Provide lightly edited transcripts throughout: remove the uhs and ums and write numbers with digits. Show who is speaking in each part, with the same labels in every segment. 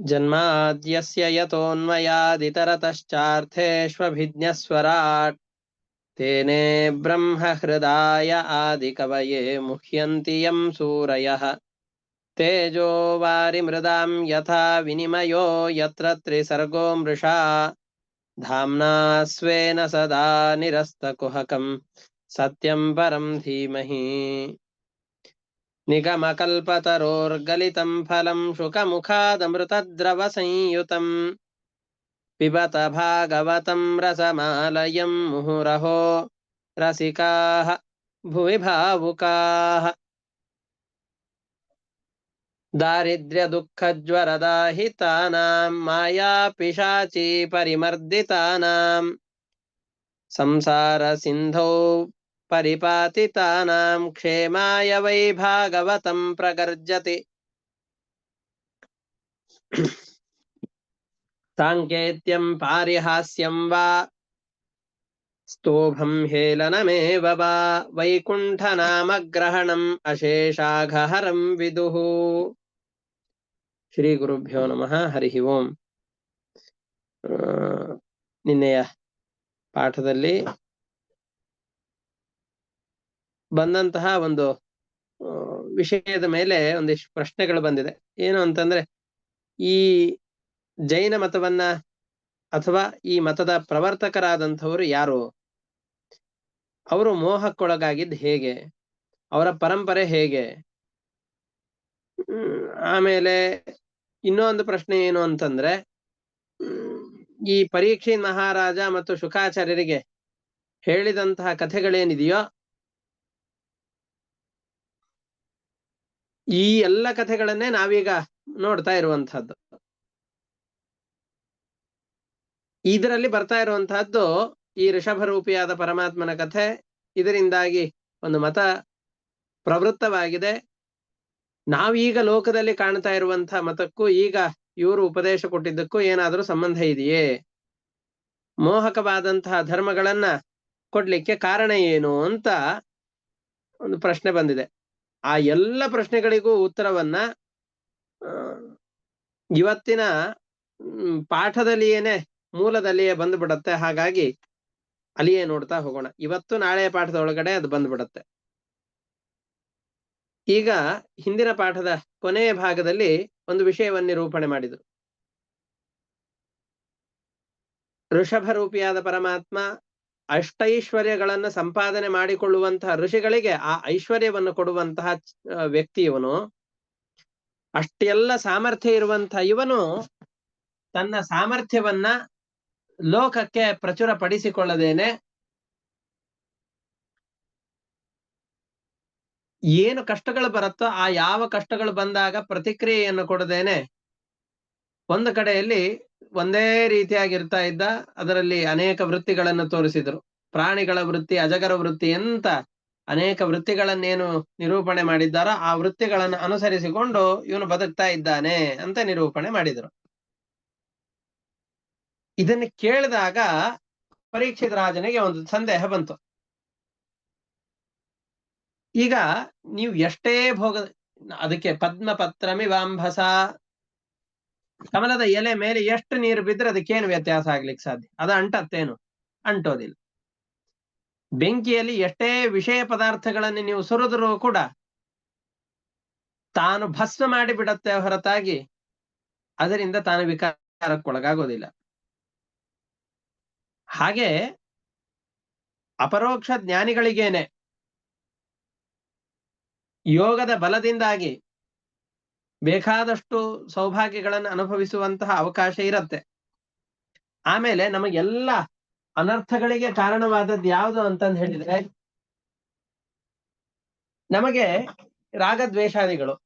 Speaker 1: जन्माद्यस्य यतोऽन्वयादितरतश्चार्थेष्वभिज्ञस्वराट् तेने ब्रह्महृदाय आदिकवये मुह्यन्ति यं सूरयः तेजो वारिमृदां यथा विनिमयो यत्र त्रिसर्गो मृषा धाम्ना स्वेन सदा निरस्तकुहकं सत्यं परं धीमहि निगमकल्पतरोर्गलितं फलं शुकमुखादमृतद्रवसंयुतं पिबत भागवतं रसमालयं मुहुरहो रसिकाः भुवि भावुकाः दारिद्र्यदुःखज्वरदाहितानां मायापिशाची परिमर्दितानां संसारसिन्धौ परिपातितानां क्षेमाय वै भागवतं प्रगर्जति साङ्केत्यं पारिहास्यं वा स्तोभं हेलनमेव वा वैकुण्ठनामग्रहणम् अशेषाघहरं विदुः ಶ್ರೀ ಗುರುಭ್ಯೋ ನಮಃ. ಹರಿ ಓಂ. ನಿನ್ನೆಯ ಪಾಠದಲ್ಲಿ ಬಂದಂತಹ ಒಂದು ವಿಷಯದ ಮೇಲೆ ಒಂದಿಷ್ಟು ಪ್ರಶ್ನೆಗಳು ಬಂದಿದೆ. ಏನು ಅಂತಂದ್ರೆ, ಈ ಜೈನ ಮತವನ್ನ ಅಥವಾ ಈ ಮತದ ಪ್ರವರ್ತಕರಾದಂಥವರು ಯಾರು, ಅವರು ಮೋಹಕ್ಕೊಳಗಾಗಿದ್ದು ಹೇಗೆ, ಅವರ ಪರಂಪರೆ ಹೇಗೆ, ಆಮೇಲೆ ಇನ್ನೊಂದು ಪ್ರಶ್ನೆ ಏನು ಅಂತಂದ್ರೆ, ಈ ಪರೀಕ್ಷಿತ್ ಮಹಾರಾಜ ಮತ್ತು ಶುಕಾಚಾರ್ಯರಿಗೆ ಹೇಳಿದಂತಹ ಕಥೆಗಳೇನಿದೆಯೋ ಈ ಎಲ್ಲ ಕಥೆಗಳನ್ನೇ ನಾವೀಗ ನೋಡ್ತಾ ಇರುವಂತಹದ್ದು. ಇದರಲ್ಲಿ ಬರ್ತಾ ಇರುವಂತಹದ್ದು ಈ ಋಷಭರೂಪಿಯಾದ ಪರಮಾತ್ಮನ ಕಥೆ. ಇದರಿಂದಾಗಿ ಒಂದು ಮತ ಪ್ರವೃತ್ತವಾಗಿದೆ. ನಾವೀಗ ಲೋಕದಲ್ಲಿ ಕಾಣ್ತಾ ಇರುವಂತಹ ಮತಕ್ಕೂ ಈಗ ಇವರು ಉಪದೇಶ ಕೊಟ್ಟಿದ್ದಕ್ಕೂ ಏನಾದರೂ ಸಂಬಂಧ ಇದೆಯೇ, ಮೋಹಕವಾದಂತಹ ಧರ್ಮಗಳನ್ನ ಕೊಡ್ಲಿಕ್ಕೆ ಕಾರಣ ಏನು ಅಂತ ಒಂದು ಪ್ರಶ್ನೆ ಬಂದಿದೆ. ಆ ಎಲ್ಲ ಪ್ರಶ್ನೆಗಳಿಗೂ ಉತ್ತರವನ್ನ ಇವತ್ತಿನ ಪಾಠದಲ್ಲಿಯೇನೆ ಮೂಲದಲ್ಲಿಯೇ ಬಂದ್ಬಿಡತ್ತೆ. ಹಾಗಾಗಿ ಅಲ್ಲಿಯೇ ನೋಡ್ತಾ ಹೋಗೋಣ. ಇವತ್ತು ನಾಳೆಯ ಪಾಠದ ಒಳಗಡೆ ಅದು ಬಂದ್ಬಿಡತ್ತೆ. ಈಗ ಹಿಂದಿನ ಪಾಠದ ಕೊನೆಯ ಭಾಗದಲ್ಲಿ ಒಂದು ವಿಷಯವನ್ನು ನಿರೂಪಣೆ ಮಾಡಿದರು. ಋಷಭರೂಪಿಯಾದ ಪರಮಾತ್ಮ ಅಷ್ಟೈಶ್ವರ್ಯಗಳನ್ನು ಸಂಪಾದನೆ ಮಾಡಿಕೊಳ್ಳುವಂತಹ ಋಷಿಗಳಿಗೆ ಆ ಐಶ್ವರ್ಯವನ್ನು ಕೊಡುವಂತಹ ವ್ಯಕ್ತಿ ಇವನು. ಅಷ್ಟೆಲ್ಲ ಸಾಮರ್ಥ್ಯ ಇರುವಂತಹ ಇವನು ತನ್ನ ಸಾಮರ್ಥ್ಯವನ್ನ ಲೋಕಕ್ಕೆ ಪ್ರಚುರಪಡಿಸಿಕೊಳ್ಳದೇನೆ, ಏನು ಕಷ್ಟಗಳು ಬರುತ್ತೋ ಆ ಯಾವ ಕಷ್ಟಗಳು ಬಂದಾಗ ಪ್ರತಿಕ್ರಿಯೆಯನ್ನು ಕೊಡದೇನೆ ಒಂದು ಕಡೆಯಲ್ಲಿ ಒಂದೇ ರೀತಿಯಾಗಿರ್ತಾ ಇದ್ದ. ಅದರಲ್ಲಿ ಅನೇಕ ವೃತ್ತಿಗಳನ್ನು ತೋರಿಸಿದರು. ಪ್ರಾಣಿಗಳ ವೃತ್ತಿ, ಅಜಗರ ವೃತ್ತಿ ಅಂತ ಅನೇಕ ವೃತ್ತಿಗಳನ್ನೇನು ನಿರೂಪಣೆ ಮಾಡಿದ್ದಾರೋ ಆ ವೃತ್ತಿಗಳನ್ನು ಅನುಸರಿಸಿಕೊಂಡು ಇವನು ಬದುಕ್ತಾ ಇದ್ದಾನೆ ಅಂತ ನಿರೂಪಣೆ ಮಾಡಿದರು. ಇದನ್ನು ಕೇಳಿದಾಗ ಪರೀಕ್ಷಿತ ರಾಜನಿಗೆ ಒಂದು ಸಂದೇಹ ಬಂತು. ಈಗ ನೀವು ಎಷ್ಟೇ ಭೋಗ, ಅದಕ್ಕೆ ಪದ್ಮಪತ್ರಮಿವಾಂಭಸ, ಕಮಲದ ಎಲೆ ಮೇಲೆ ಎಷ್ಟು ನೀರು ಬಿದ್ರೆ ಅದಕ್ಕೇನು ವ್ಯತ್ಯಾಸ ಆಗ್ಲಿಕ್ಕೆ ಸಾಧ್ಯ? ಅದು ಅಂಟತ್ತೇನು? ಅಂಟೋದಿಲ್ಲ. ಬೆಂಕಿಯಲ್ಲಿ ಎಷ್ಟೇ ವಿಷಯ ಪದಾರ್ಥಗಳನ್ನು ನೀವು ಸುರಿದರೂ ಕೂಡ ತಾನು ಭಸ್ಮ ಮಾಡಿ ಬಿಡತ್ತೆ ಹೊರತಾಗಿ ಅದರಿಂದ ತಾನು ವಿಕಾರಕ್ಕೊಳಗಾಗೋದಿಲ್ಲ. ಹಾಗೆ ಅಪರೋಕ್ಷ ಜ್ಞಾನಿಗಳಿಗೇನೆ ಯೋಗದ ಬಲದಿಂದಾಗಿ ಬೇಕಾದಷ್ಟು ಸೌಭಾಗ್ಯಗಳನ್ನು ಅನುಭವಿಸುವಂತಹ ಅವಕಾಶ ಇರತ್ತೆ. ಆಮೇಲೆ ನಮಗೆಲ್ಲ ಅನರ್ಥಗಳಿಗೆ ಕಾರಣವಾದದ್ದು ಯಾವುದು ಅಂತಂದು ಹೇಳಿದ್ರೆ, ನಮಗೆ ರಾಗದ್ವೇಷಾದಿಗಳು.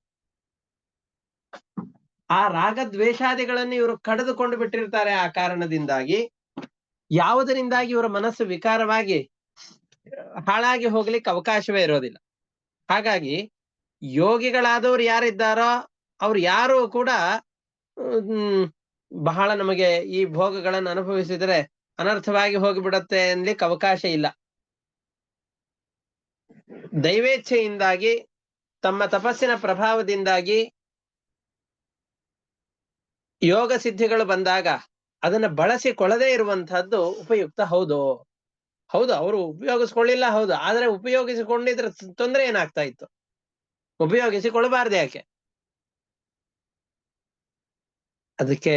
Speaker 1: ಆ ರಾಗದ್ವೇಷಾದಿಗಳನ್ನು ಇವರು ಕಡಿದುಕೊಂಡು ಬಿಟ್ಟಿರ್ತಾರೆ. ಆ ಕಾರಣದಿಂದಾಗಿ ಯಾವುದರಿಂದಾಗಿ ಇವರ ಮನಸ್ಸು ವಿಕಾರವಾಗಿ ಹಾಳಾಗಿ ಹೋಗ್ಲಿಕ್ಕೆ ಅವಕಾಶವೇ ಇರೋದಿಲ್ಲ. ಹಾಗಾಗಿ ಯೋಗಿಗಳಾದವ್ರು ಯಾರಿದ್ದಾರೋ ಅವ್ರು ಯಾರು ಕೂಡ ಬಹಳ ನಮಗೆ ಈ ಭೋಗಗಳನ್ನು ಅನುಭವಿಸಿದರೆ ಅನರ್ಥವಾಗಿ ಹೋಗಿಬಿಡತ್ತೆ ಅನ್ಲಿಕ್ಕೆ ಅವಕಾಶ ಇಲ್ಲ. ದೈವೇಚ್ಛೆಯಿಂದಾಗಿ, ತಮ್ಮ ತಪಸ್ಸಿನ ಪ್ರಭಾವದಿಂದಾಗಿ ಯೋಗ ಸಿದ್ಧಿಗಳು ಬಂದಾಗ ಅದನ್ನ ಬಳಸಿಕೊಳ್ಳದೇ ಇರುವಂತಹದ್ದು ಉಪಯುಕ್ತ ಹೌದು. ಹೌದು, ಅವರು ಉಪಯೋಗಿಸ್ಕೊಳ್ಳಿಲ್ಲ, ಹೌದು. ಆದ್ರೆ ಉಪಯೋಗಿಸಿಕೊಂಡಿದ್ರೆ ತೊಂದರೆ ಏನಾಗ್ತಾ ಇತ್ತು? ಉಪಯೋಗಿಸಿಕೊಳ್ಳಬಾರ್ದು ಯಾಕೆ? ಅದಕ್ಕೆ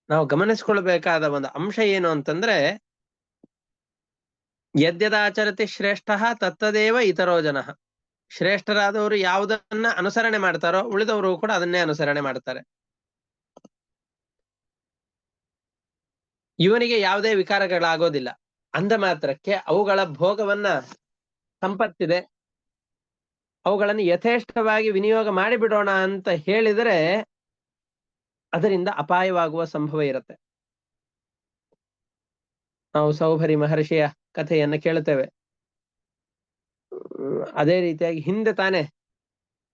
Speaker 1: ನಾವು ಗಮನಿಸಿಕೊಳ್ಬೇಕಾದ ಒಂದು ಅಂಶ ಏನು ಅಂತಂದ್ರೆ, ಯದ್ಯದಾಚರತಿ ಶ್ರೇಷ್ಠ ತತ್ತದೇವ ಇತರೋ ಜನಃ. ಶ್ರೇಷ್ಠರಾದವರು ಯಾವುದನ್ನ ಅನುಸರಣೆ ಮಾಡ್ತಾರೋ ಉಳಿದವರು ಕೂಡ ಅದನ್ನೇ ಅನುಸರಣೆ ಮಾಡ್ತಾರೆ. ಇವನಿಗೆ ಯಾವುದೇ ವಿಕಾರಗಳಾಗೋದಿಲ್ಲ ಅಂದ ಮಾತ್ರಕ್ಕೆ ಅವುಗಳ ಭೋಗವನ್ನ, ಸಂಪತ್ತಿದೆ, ಅವುಗಳನ್ನು ಯಥೇಷ್ಟವಾಗಿ ವಿನಿಯೋಗ ಮಾಡಿಬಿಡೋಣ ಅಂತ ಹೇಳಿದರೆ ಅದರಿಂದ ಅಪಾಯವಾಗುವ ಸಂಭವ ಇರುತ್ತೆ. ನಾವು ಸೌಭರಿ ಮಹರ್ಷಿಯ ಕಥೆಯನ್ನ ಕೇಳುತ್ತೇವೆ. ಅದೇ ರೀತಿಯಾಗಿ ಹಿಂದೆ ತಾನೆ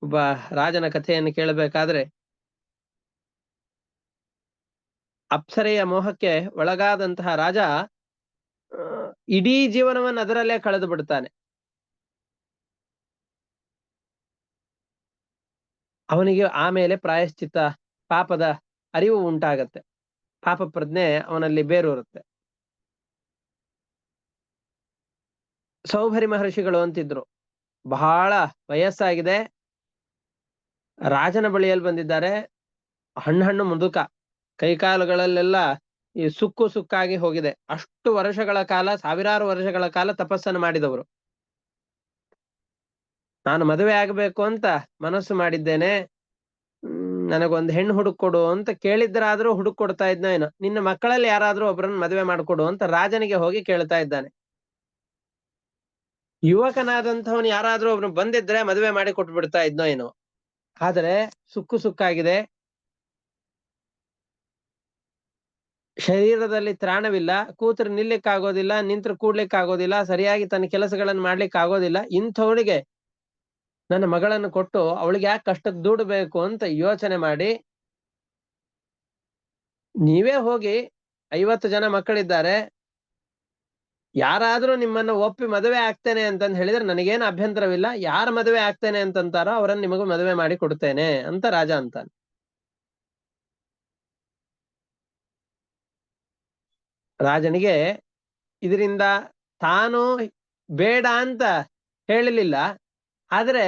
Speaker 1: ಒಬ್ಬ ರಾಜನ ಕಥೆಯನ್ನು ಕೇಳಬೇಕಾದ್ರೆ, ಅಪ್ಸರೆಯ ಮೋಹಕ್ಕೆ ಒಳಗಾದಂತಹ ರಾಜ ಇಡೀ ಜೀವನವನ್ನು ಅದರಲ್ಲೇ ಕಳೆದು ಬಿಡ್ತಾನೆ. ಅವನಿಗೆ ಆಮೇಲೆ ಪ್ರಾಯಶ್ಚಿತ್ತ, ಪಾಪದ ಅರಿವು ಉಂಟಾಗತ್ತೆ, ಪಾಪ ಪ್ರಜ್ಞೆ ಅವನಲ್ಲಿ ಬೇರೂರುತ್ತೆ. ಸೌಭರಿ ಮಹರ್ಷಿಗಳು ಅಂತಿದ್ರು, ಬಹಳ ವಯಸ್ಸಾಗಿದೆ, ರಾಜನ ಬಳಿಯಲ್ಲಿ ಬಂದಿದ್ದಾರೆ, ಹಣ್ಣು ಮುದುಕ, ಕೈಕಾಲುಗಳಲ್ಲೆಲ್ಲ ಈ ಸುಕ್ಕಾಗಿ ಹೋಗಿದೆ. ಅಷ್ಟು ವರ್ಷಗಳ ಕಾಲ, ಸಾವಿರಾರು ವರ್ಷಗಳ ಕಾಲ ತಪಸ್ಸನ್ನು ಮಾಡಿದವರು. ನಾನು ಮದುವೆ ಆಗಬೇಕು ಅಂತ ಮನಸ್ಸು ಮಾಡಿದ್ದೇನೆ, ನನಗೊಂದು ಹೆಣ್ಣು ಹುಡುಕೊಡು ಅಂತ ಕೇಳಿದ್ರಾದ್ರೂ ಹುಡುಕೊಡ್ತಾ ಇದ್ನೋ ಏನೋ. ನಿನ್ನ ಮಕ್ಕಳಲ್ಲಿ ಯಾರಾದ್ರೂ ಒಬ್ಬರನ್ನ ಮದುವೆ ಮಾಡಿಕೊಡು ಅಂತ ರಾಜನಿಗೆ ಹೋಗಿ ಕೇಳ್ತಾ ಇದ್ದಾನೆ. ಯುವಕನಾದಂಥವನು ಯಾರಾದ್ರೂ ಒಬ್ರು ಬಂದಿದ್ರೆ ಮದುವೆ ಮಾಡಿ ಕೊಟ್ಬಿಡ್ತಾ ಇದ್ನೋ ಏನೋ. ಆದ್ರೆ ಸುಕ್ಕಾಗಿದೆ, ಶರೀರದಲ್ಲಿ ತ್ರಾಣವಿಲ್ಲ, ಕೂತ್ರೆ ನಿಲ್ಲಿಕ್ಕಾಗೋದಿಲ್ಲ, ನಿಂತ್ರೆ ಕೂಡ್ಲಿಕ್ಕಾಗೋದಿಲ್ಲ, ಸರಿಯಾಗಿ ತನ್ನ ಕೆಲಸಗಳನ್ನು ಮಾಡ್ಲಿಕ್ಕೆ ಆಗೋದಿಲ್ಲ. ಇಂಥವಳಿಗೆ ನನ್ನ ಮಗಳನ್ನು ಕೊಟ್ಟು ಅವಳಿಗೆ ಯಾಕೆ ಕಷ್ಟಕ್ಕೆ ದುಡ್ಬೇಕು ಅಂತ ಯೋಚನೆ ಮಾಡಿ, ನೀವೇ ಹೋಗಿ 50 ಜನ ಮಕ್ಕಳಿದ್ದಾರೆ, ಯಾರಾದ್ರೂ ನಿಮ್ಮನ್ನ ಒಪ್ಪಿ ಮದುವೆ ಆಗ್ತೇನೆ ಅಂತಂದ್ ಹೇಳಿದ್ರೆ ನನಗೇನು ಅಭ್ಯಂತರವಿಲ್ಲ, ಯಾರ ಮದುವೆ ಆಗ್ತೇನೆ ಅಂತಂತಾರೋ ಅವರನ್ನ ನಿಮಗೂ ಮದುವೆ ಮಾಡಿ ಕೊಡ್ತೇನೆ ಅಂತ ರಾಜ ಅಂತಾನೆ. ರಾಜನಿಗೆ ಇದರಿಂದ ತಾನು ಬೇಡ ಅಂತ ಹೇಳಲಿಲ್ಲ, ಆದ್ರೆ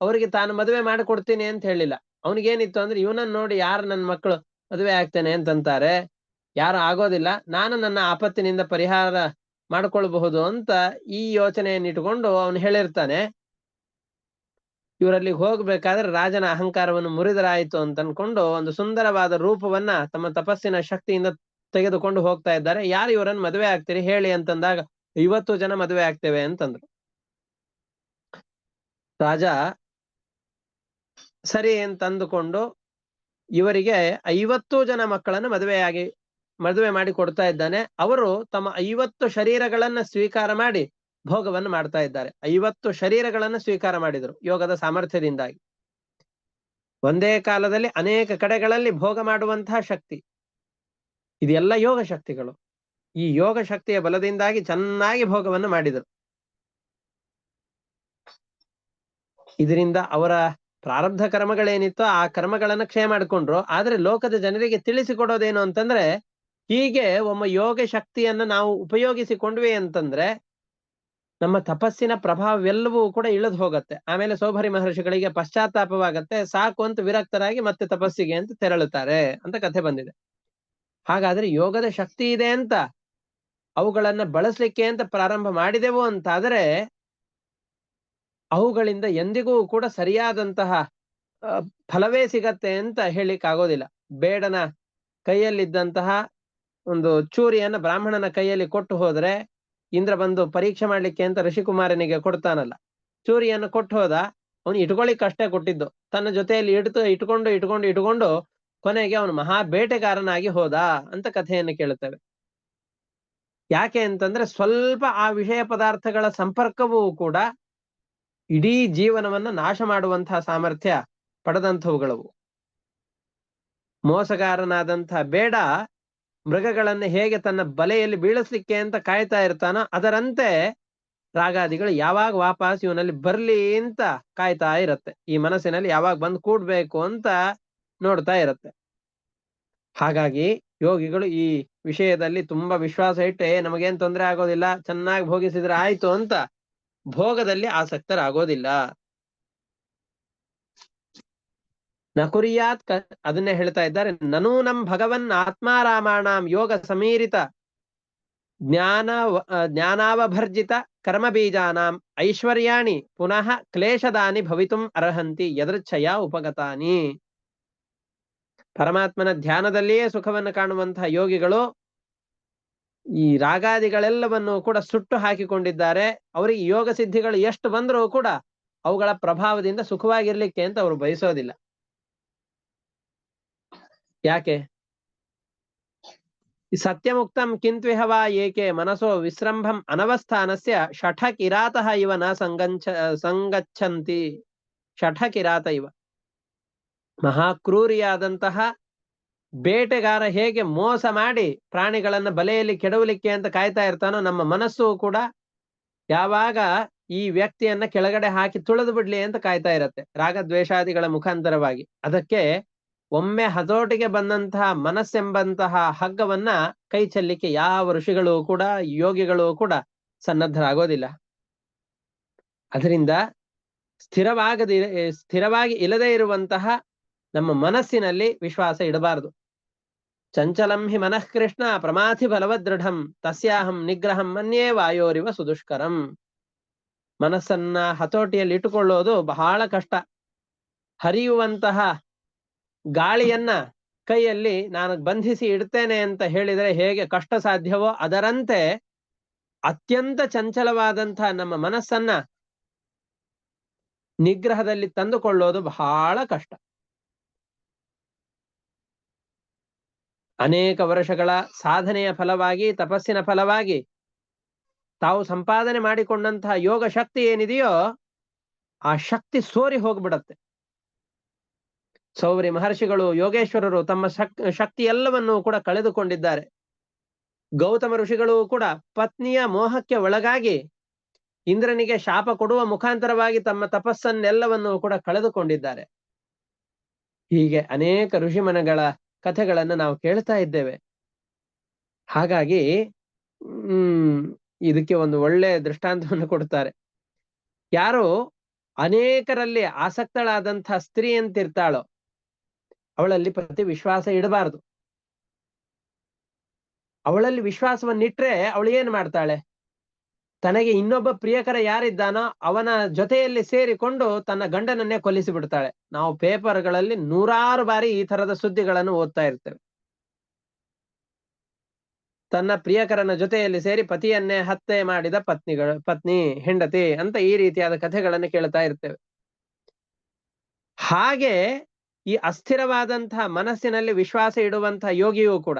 Speaker 1: ಅವರಿಗೆ ತಾನು ಮದುವೆ ಮಾಡಿ ಕೊಡ್ತೀನಿ ಅಂತ ಹೇಳಿಲ್ಲ. ಅವನಿಗೇನಿತ್ತು ಅಂದ್ರೆ, ಇವನನ್ನ ನೋಡಿ ಯಾರು ನನ್ನ ಮಕ್ಕಳು ಮದುವೆ ಆಗ್ತೇನೆ ಅಂತಂತಾರೆ, ಯಾರು ಆಗೋದಿಲ್ಲ, ನಾನು ನನ್ನ ಆಪತ್ತಿನಿಂದ ಪರಿಹಾರ ಮಾಡ್ಕೊಳ್ಬಹುದು ಅಂತ ಈ ಯೋಚನೆಯನ್ನು ಇಟ್ಟುಕೊಂಡು ಅವನು ಹೇಳಿರ್ತಾನೆ. ಇವರಲ್ಲಿ ಹೋಗ್ಬೇಕಾದ್ರೆ ರಾಜನ ಅಹಂಕಾರವನ್ನು ಮುರಿದರಾಯಿತು ಅಂತ ಅನ್ಕೊಂಡು ಒಂದು ಸುಂದರವಾದ ರೂಪವನ್ನ ತಮ್ಮ ತಪಸ್ಸಿನ ಶಕ್ತಿಯಿಂದ ತೆಗೆದುಕೊಂಡು ಹೋಗ್ತಾ ಇದ್ದಾರೆ. ಯಾರು ಇವರನ್ನು ಮದುವೆ ಆಗ್ತೀರಿ ಹೇಳಿ ಅಂತಂದಾಗ 50 ಜನ ಮದುವೆ ಆಗ್ತೇವೆ ಅಂತಂದ್ರು. ರಾಜ ಸರಿ ಅಂತ ಅಂದುಕೊಂಡು ಇವರಿಗೆ 50 ಜನ ಮಕ್ಕಳನ್ನು ಮದುವೆ ಮಾಡಿ ಕೊಡ್ತಾ ಇದ್ದಾನೆ. ಅವರು ತಮ್ಮ 50 ಶರೀರಗಳನ್ನ ಸ್ವೀಕಾರ ಮಾಡಿ ಭೋಗವನ್ನು ಮಾಡ್ತಾ ಇದ್ದಾರೆ. 50 ಶರೀರಗಳನ್ನು ಸ್ವೀಕಾರ ಮಾಡಿದರು ಯೋಗದ ಸಾಮರ್ಥ್ಯದಿಂದಾಗಿ. ಒಂದೇ ಕಾಲದಲ್ಲಿ ಅನೇಕ ಕಡೆಗಳಲ್ಲಿ ಭೋಗ ಮಾಡುವಂತಹ ಶಕ್ತಿ, ಇದೆಲ್ಲ ಯೋಗ ಶಕ್ತಿಗಳು. ಈ ಯೋಗ ಶಕ್ತಿಯ ಬಲದಿಂದಾಗಿ ಚೆನ್ನಾಗಿ ಭೋಗವನ್ನು ಮಾಡಿದರು. ಇದರಿಂದ ಅವರ ಪ್ರಾರಬ್ಧ ಕರ್ಮಗಳೇನಿತ್ತೋ ಆ ಕರ್ಮಗಳನ್ನ ಕ್ಷಯ ಮಾಡಿಕೊಂಡ್ರು. ಆದ್ರೆ ಲೋಕದ ಜನರಿಗೆ ತಿಳಿಸಿಕೊಡೋದೇನು ಅಂತಂದ್ರೆ, ಹೀಗೆ ಒಮ್ಮ ಯೋಗ ಶಕ್ತಿಯನ್ನ ನಾವು ಉಪಯೋಗಿಸಿಕೊಂಡ್ವಿ ಅಂತಂದ್ರೆ ನಮ್ಮ ತಪಸ್ಸಿನ ಪ್ರಭಾವವೆಲ್ಲವೂ ಕೂಡ ಇಳಿದು ಹೋಗತ್ತೆ. ಆಮೇಲೆ ಸೌಭರಿ ಮಹರ್ಷಿಗಳಿಗೆ ಪಶ್ಚಾತ್ತಾಪವಾಗತ್ತೆ, ಸಾಕು ಅಂತ ವಿರಕ್ತರಾಗಿ ಮತ್ತೆ ತಪಸ್ಸಿಗೆ ಅಂತ ತೆರಳುತ್ತಾರೆ ಅಂತ ಕಥೆ ಬಂದಿದೆ. ಹಾಗಾದ್ರೆ ಯೋಗದ ಶಕ್ತಿ ಇದೆ ಅಂತ ಅವುಗಳನ್ನ ಬಳಸಲಿಕ್ಕೆ ಅಂತ ಪ್ರಾರಂಭ ಮಾಡಿದೆವು ಅಂತಾದ್ರೆ ಅವುಗಳಿಂದ ಎಂದಿಗೂ ಕೂಡ ಸರಿಯಾದಂತಹ ಫಲವೇ ಸಿಗತ್ತೆ ಅಂತ ಹೇಳಿಕ್ ಆಗೋದಿಲ್ಲ. ಬೇಡನ ಕೈಯಲ್ಲಿದ್ದಂತಹ ಒಂದು ಚೂರಿಯನ್ನ ಬ್ರಾಹ್ಮಣನ ಕೈಯಲ್ಲಿ ಕೊಟ್ಟು ಹೋದ್ರೆ, ಇಂದ್ರ ಬಂದು ಪರೀಕ್ಷೆ ಮಾಡ್ಲಿಕ್ಕೆ ಅಂತ ಋಷಿಕುಮಾರನಿಗೆ ಕೊಡ್ತಾನಲ್ಲ, ಚೂರಿಯನ್ನು ಕೊಟ್ಟು ಹೋದ, ಅವನು ಇಟ್ಕೊಳ್ಳಿಕ್ ಅಷ್ಟೇ ಕೊಟ್ಟಿದ್ದು, ತನ್ನ ಜೊತೆಯಲ್ಲಿ ಇಟ್ಕೊಂಡು ಕೊನೆಗೆ ಅವನು ಮಹಾ ಬೇಟೆಗಾರನಾಗಿ ಹೋದ ಅಂತ ಕಥೆಯನ್ನು ಕೇಳುತ್ತೇವೆ. ಯಾಕೆ ಅಂತಂದ್ರೆ ಸ್ವಲ್ಪ ಆ ವಿಷಯ ಪದಾರ್ಥಗಳ ಸಂಪರ್ಕವೂ ಕೂಡ ಇಡೀ ಜೀವನವನ್ನ ನಾಶ ಮಾಡುವಂತಹ ಸಾಮರ್ಥ್ಯ ಪಡೆದಂಥವುಗಳವು. ಮೋಸಗಾರನಾದಂತಹ ಬೇಡ ಮೃಗಗಳನ್ನ ಹೇಗೆ ತನ್ನ ಬಲೆಯಲ್ಲಿ ಬೀಳಿಸ್ಲಿಕ್ಕೆ ಅಂತ ಕಾಯ್ತಾ ಇರ್ತಾನೋ ಅದರಂತೆ ರಾಗಾದಿಗಳು ಯಾವಾಗ ವಾಪಸ್ ಇವನಲ್ಲಿ ಬರ್ಲಿ ಅಂತ ಕಾಯ್ತಾ ಇರತ್ತೆ. ಈ ಮನಸ್ಸಿನಲ್ಲಿ ಯಾವಾಗ ಬಂದು ಕೂಡ್ಬೇಕು ಅಂತ ನೋಡ್ತಾ ಇರತ್ತೆ. ಹಾಗಾಗಿ ಯೋಗಿಗಳು ಈ ವಿಷಯದಲ್ಲಿ ತುಂಬಾ ವಿಶ್ವಾಸ ಇಟ್ಟೆ ನಮಗೇನ್ ತೊಂದರೆ ಆಗೋದಿಲ್ಲ, ಚೆನ್ನಾಗಿ ಭೋಗಿಸಿದ್ರೆ ಆಯ್ತು ಅಂತ ಭೋಗದಲ್ಲಿ ಆಸಕ್ತರಾಗೋದಿಲ್ಲ. ನಕುರಿಯಾತ್ ಅದನ್ನೇ ಹೇಳ್ತಾ ಇದ್ದಾರೆ. ನನೂನಂ ಭಗವನ್ ಆತ್ಮಾರಾಮಾಣಾಂ ಯೋಗ ಸಮೀರಿತ ಜ್ಞಾನಾವಭರ್ಜಿತ ಕರ್ಮ ಬೀಜಾನಾಂ ಐಶ್ವರ್ಯಾಣಿ ಪುನಃ ಕ್ಲೇಶದಾನಿ ಭವಿತುಂ ಅರ್ಹಂತಿ ಯದೃಚ್ಛಯ ಉಪಗತಾನಿ. ಪರಮಾತ್ಮನ ಧ್ಯಾನದಲ್ಲಿಯೇ ಸುಖವನ್ನು ಕಾಣುವಂತಹ ಯೋಗಿಗಳು ಈ ರಾಗಾದಿಗಳೆಲ್ಲವನ್ನು ಕೂಡ ಸುಟ್ಟು ಹಾಕಿಕೊಂಡಿದ್ದಾರೆ. ಅವರಿಗೆ ಯೋಗ ಸಿದ್ಧಿಗಳು ಎಷ್ಟು ಬಂದರೂ ಕೂಡ ಅವುಗಳ ಪ್ರಭಾವದಿಂದ ಸುಖವಾಗಿರ್ಲಿಕ್ಕೆ ಅಂತ ಅವರು ಬಯಸೋದಿಲ್ಲ. ಯಾಕೆ? ಸತ್ಯಮುಕ್ತಂ ಕಿಂತ್ವಿಹವಾ ಏಕೆ ಮನಸೋ ವಿಸ್ರಂಭಂ ಅನವಸ್ಥಾನಸ್ಯ ಶಠ ಕಿರಾತಃ ಇವ ನ ಸಂಗಚ್ಚಂತಿ. ಶಠ ಕಿರಾತ ಇವ, ಮಹಾಕ್ರೂರಿಯಾದಂತಹ ಬೇಟೆಗಾರ ಹೇಗೆ ಮೋಸ ಮಾಡಿ ಪ್ರಾಣಿಗಳನ್ನ ಬಲೆಯಲ್ಲಿ ಕೆಡವಲಿಕ್ಕೆ ಅಂತ ಕಾಯ್ತಾ ಇರ್ತಾನೋ, ನಮ್ಮ ಮನಸ್ಸು ಕೂಡ ಯಾವಾಗ ಈ ವ್ಯಕ್ತಿಯನ್ನ ಕೆಳಗಡೆ ಹಾಕಿ ತುಳಿದು ಬಿಡ್ಲಿ ಅಂತ ಕಾಯ್ತಾ ಇರತ್ತೆ, ರಾಗದ್ವೇಷಾದಿಗಳ ಮುಖಾಂತರವಾಗಿ. ಅದಕ್ಕೆ ಒಮ್ಮೆ ಹತೋಟಿಗೆ ಬಂದಂತಹ ಮನಸ್ಸೆಂಬಂತಹ ಹಗ್ಗವನ್ನ ಕೈ ಚೆಲ್ಲಿಕ್ಕೆ ಯಾವ ಋಷಿಗಳು ಕೂಡ ಯೋಗಿಗಳು ಕೂಡ ಸನ್ನದ್ಧರಾಗೋದಿಲ್ಲ. ಅದರಿಂದ ಸ್ಥಿರವಾಗಿ ಇಲ್ಲದೆ ಇರುವಂತಹ ನಮ್ಮ ಮನಸ್ಸಿನಲ್ಲಿ ವಿಶ್ವಾಸ ಇಡಬಾರದು. ಚಂಚಲಂ ಹಿ ಮನಃ ಕೃಷ್ಣ ಪ್ರಮಾಥಿ ಬಲವದೃಢಂ ತಸ್ಯಾಹಂ ನಿಗ್ರಹಂ ಮನ್ಯೇ ವಾಯೋರಿವ ಸುದುಷ್ಕರಂ. ಮನಸ್ಸನ್ನ ಹತೋಟಿಯಲ್ಲಿ ಇಟ್ಟುಕೊಳ್ಳೋದು ಬಹಳ ಕಷ್ಟ. ಹರಿಯುವಂತಹ ಗಾಳಿಯನ್ನ ಕೈಯಲ್ಲಿ ನಾನು ಬಂಧಿಸಿ ಇಡ್ತೇನೆ ಅಂತ ಹೇಳಿದರೆ ಹೇಗೆ ಕಷ್ಟ ಸಾಧ್ಯವೋ, ಅದರಂತೆ ಅತ್ಯಂತ ಚಂಚಲವಾದಂತಹ ನಮ್ಮ ಮನಸ್ಸನ್ನ ನಿಗ್ರಹದಲ್ಲಿ ತಂದುಕೊಳ್ಳೋದು ಬಹಳ ಕಷ್ಟ. ಅನೇಕ ವರ್ಷಗಳ ಸಾಧನೆಯ ಫಲವಾಗಿ, ತಪಸ್ಸಿನ ಫಲವಾಗಿ ತಾವು ಸಂಪಾದನೆ ಮಾಡಿಕೊಂಡಂತಹ ಯೋಗ ಶಕ್ತಿ ಏನಿದೆಯೋ ಆ ಶಕ್ತಿ ಸೋರಿ ಹೋಗ್ಬಿಡತ್ತೆ. ಸೌರಿ ಮಹರ್ಷಿಗಳು, ಯೋಗೇಶ್ವರರು ತಮ್ಮ ಶಕ್ತಿ ಎಲ್ಲವನ್ನೂ ಕೂಡ ಕಳೆದುಕೊಂಡಿದ್ದಾರೆ. ಗೌತಮ ಋಷಿಗಳು ಕೂಡ ಪತ್ನಿಯ ಮೋಹಕ್ಕೆ ಒಳಗಾಗಿ ಇಂದ್ರನಿಗೆ ಶಾಪ ಕೊಡುವ ಮುಖಾಂತರವಾಗಿ ತಮ್ಮ ತಪಸ್ಸನ್ನೆಲ್ಲವನ್ನೂ ಕೂಡ ಕಳೆದುಕೊಂಡಿದ್ದಾರೆ. ಹೀಗೆ ಅನೇಕ ಋಷಿಮನಗಳ ಕಥೆಗಳನ್ನು ನಾವು ಕೇಳ್ತಾ ಇದ್ದೇವೆ. ಹಾಗಾಗಿ ಇದಕ್ಕೆ ಒಂದು ಒಳ್ಳೆ ದೃಷ್ಟಾಂತವನ್ನು ಕೊಡ್ತಾರೆ. ಯಾರು ಅನೇಕರಲ್ಲಿ ಆಸಕ್ತಳಾದಂತಹ ಸ್ತ್ರೀ ಅಂತಿರ್ತಾಳೋ ಅವಳಲ್ಲಿ ಪ್ರತಿ ವಿಶ್ವಾಸ ಇಡಬಾರದು. ಅವಳಲ್ಲಿ ವಿಶ್ವಾಸವನ್ನಿಟ್ರೆ ಅವಳು ಏನ್ ಮಾಡ್ತಾಳೆ? ತನಗೆ ಇನ್ನೊಬ್ಬ ಪ್ರಿಯಕರ ಯಾರಿದ್ದಾನೋ ಅವನ ಜೊತೆಯಲ್ಲಿ ಸೇರಿಕೊಂಡು ತನ್ನ ಗಂಡನನ್ನೇ ಕೊಲ್ಲಿಸಿ ಬಿಡ್ತಾಳೆ. ನಾವು ಪೇಪರ್ಗಳಲ್ಲಿ ನೂರಾರು ಬಾರಿ ಈ ತರದ ಸುದ್ದಿಗಳನ್ನು ಓದ್ತಾ ಇರ್ತೇವೆ. ತನ್ನ ಪ್ರಿಯಕರನ ಜೊತೆಯಲ್ಲಿ ಸೇರಿ ಪತಿಯನ್ನೇ ಹತ್ಯೆ ಮಾಡಿದ ಪತ್ನಿ ಹೆಂಡತಿ ಅಂತ ಈ ರೀತಿಯಾದ ಕಥೆಗಳನ್ನು ಕೇಳ್ತಾ ಇರ್ತೇವೆ. ಹಾಗೆ ಈ ಅಸ್ಥಿರವಾದಂತಹ ಮನಸ್ಸಿನಲ್ಲಿ ವಿಶ್ವಾಸ ಇಡುವಂತಹ ಯೋಗಿಯೂ ಕೂಡ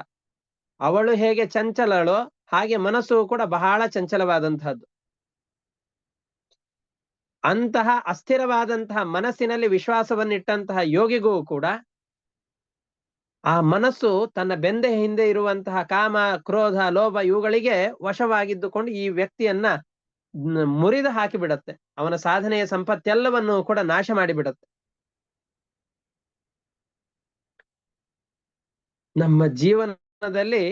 Speaker 1: ಅವಳು ಹೇಗೆ ಚಂಚಲಳೋ ಹಾಗೆ ಮನಸ್ಸು ಕೂಡ ಬಹಳ ಚಂಚಲವಾದಂತಹದ್ದು. ಅಂತಹ ಅಸ್ಥಿರವಾದಂತಹ ಮನಸ್ಸಿನಲ್ಲಿ ವಿಶ್ವಾಸವನ್ನಿಟ್ಟಂತಹ ಯೋಗಿಗೂ ಕೂಡ ಆ ಮನಸ್ಸು ತನ್ನ ಬೆಂದೆ ಹಿಂದೆ ಇರುವಂತಹ ಕಾಮ, ಕ್ರೋಧ, ಲೋಭ ಇವುಗಳಿಗೆ ವಶವಾಗಿದ್ದುಕೊಂಡು ಈ ವ್ಯಕ್ತಿಯನ್ನ ಮುರಿದು ಹಾಕಿಬಿಡತ್ತೆ. ಅವನ ಸಾಧನೆಯ ಸಂಪತ್ತೆಲ್ಲವನ್ನು ಕೂಡ ನಾಶ ಮಾಡಿಬಿಡತ್ತೆ. ನಮ್ಮ ಜೀವನದಲ್ಲಿ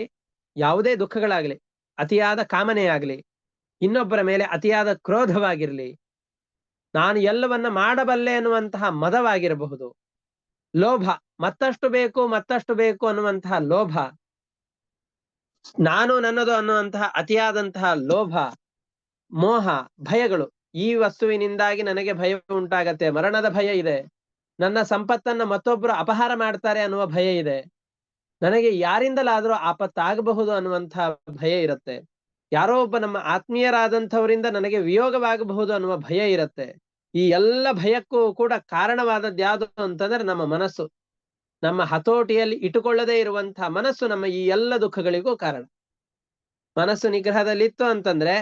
Speaker 1: ಯಾವುದೇ ದುಃಖಗಳಾಗ್ಲಿ, ಅತಿಯಾದ ಕಾಮನೆ ಆಗ್ಲಿ, ಇನ್ನೊಬ್ಬರ ಮೇಲೆ ಅತಿಯಾದ ಕ್ರೋಧವಾಗಿರ್ಲಿ, ನಾನು ಎಲ್ಲವನ್ನ ಮಾಡಬಲ್ಲೆ ಅನ್ನುವಂತಹ ಮದವಾಗಿರಬಹುದು, ಲೋಭ, ಮತ್ತಷ್ಟು ಬೇಕು ಅನ್ನುವಂತಹ ಲೋಭ, ನಾನು ನನ್ನದು ಅನ್ನುವಂತಹ ಅತಿಯಾದಂತಹ ಲೋಭ, ಮೋಹ, ಭಯಗಳು. ಈ ವಸ್ತುವಿನಿಂದಾಗಿ ನನಗೆ ಭಯ ಉಂಟಾಗತ್ತೆ, ಮರಣದ ಭಯ ಇದೆ, ನನ್ನ ಸಂಪತ್ತನ್ನ ಮತ್ತೊಬ್ರು ಅಪಹಾರ ಮಾಡ್ತಾರೆ ಅನ್ನುವ ಭಯ ಇದೆ, ನನಗೆ ಯಾರಿಂದಲಾದ್ರೂ ಆಪತ್ತಾಗಬಹುದು ಅನ್ನುವಂತಹ ಭಯ ಇರುತ್ತೆ, ಯಾರೋ ಒಬ್ಬ ನಮ್ಮ ಆತ್ಮೀಯರಾದಂಥವರಿಂದ ನನಗೆ ವಿಯೋಗವಾಗಬಹುದು ಅನ್ನುವ ಭಯ ಇರುತ್ತೆ. ಈ ಎಲ್ಲ ಭಯಕ್ಕೂ ಕೂಡ ಕಾರಣವಾದದ್ದು ಯಾವುದು ಅಂತಂದ್ರೆ ನಮ್ಮ ಮನಸ್ಸು. ನಮ್ಮ ಹತೋಟಿಯಲ್ಲಿ ಇಟ್ಟುಕೊಳ್ಳದೇ ಇರುವಂತಹ ಮನಸ್ಸು ನಮ್ಮ ಈ ಎಲ್ಲ ದುಃಖಗಳಿಗೂ ಕಾರಣ. ಮನಸ್ಸು ನಿಗ್ರಹದಲ್ಲಿತ್ತು ಅಂತಂದ್ರೆ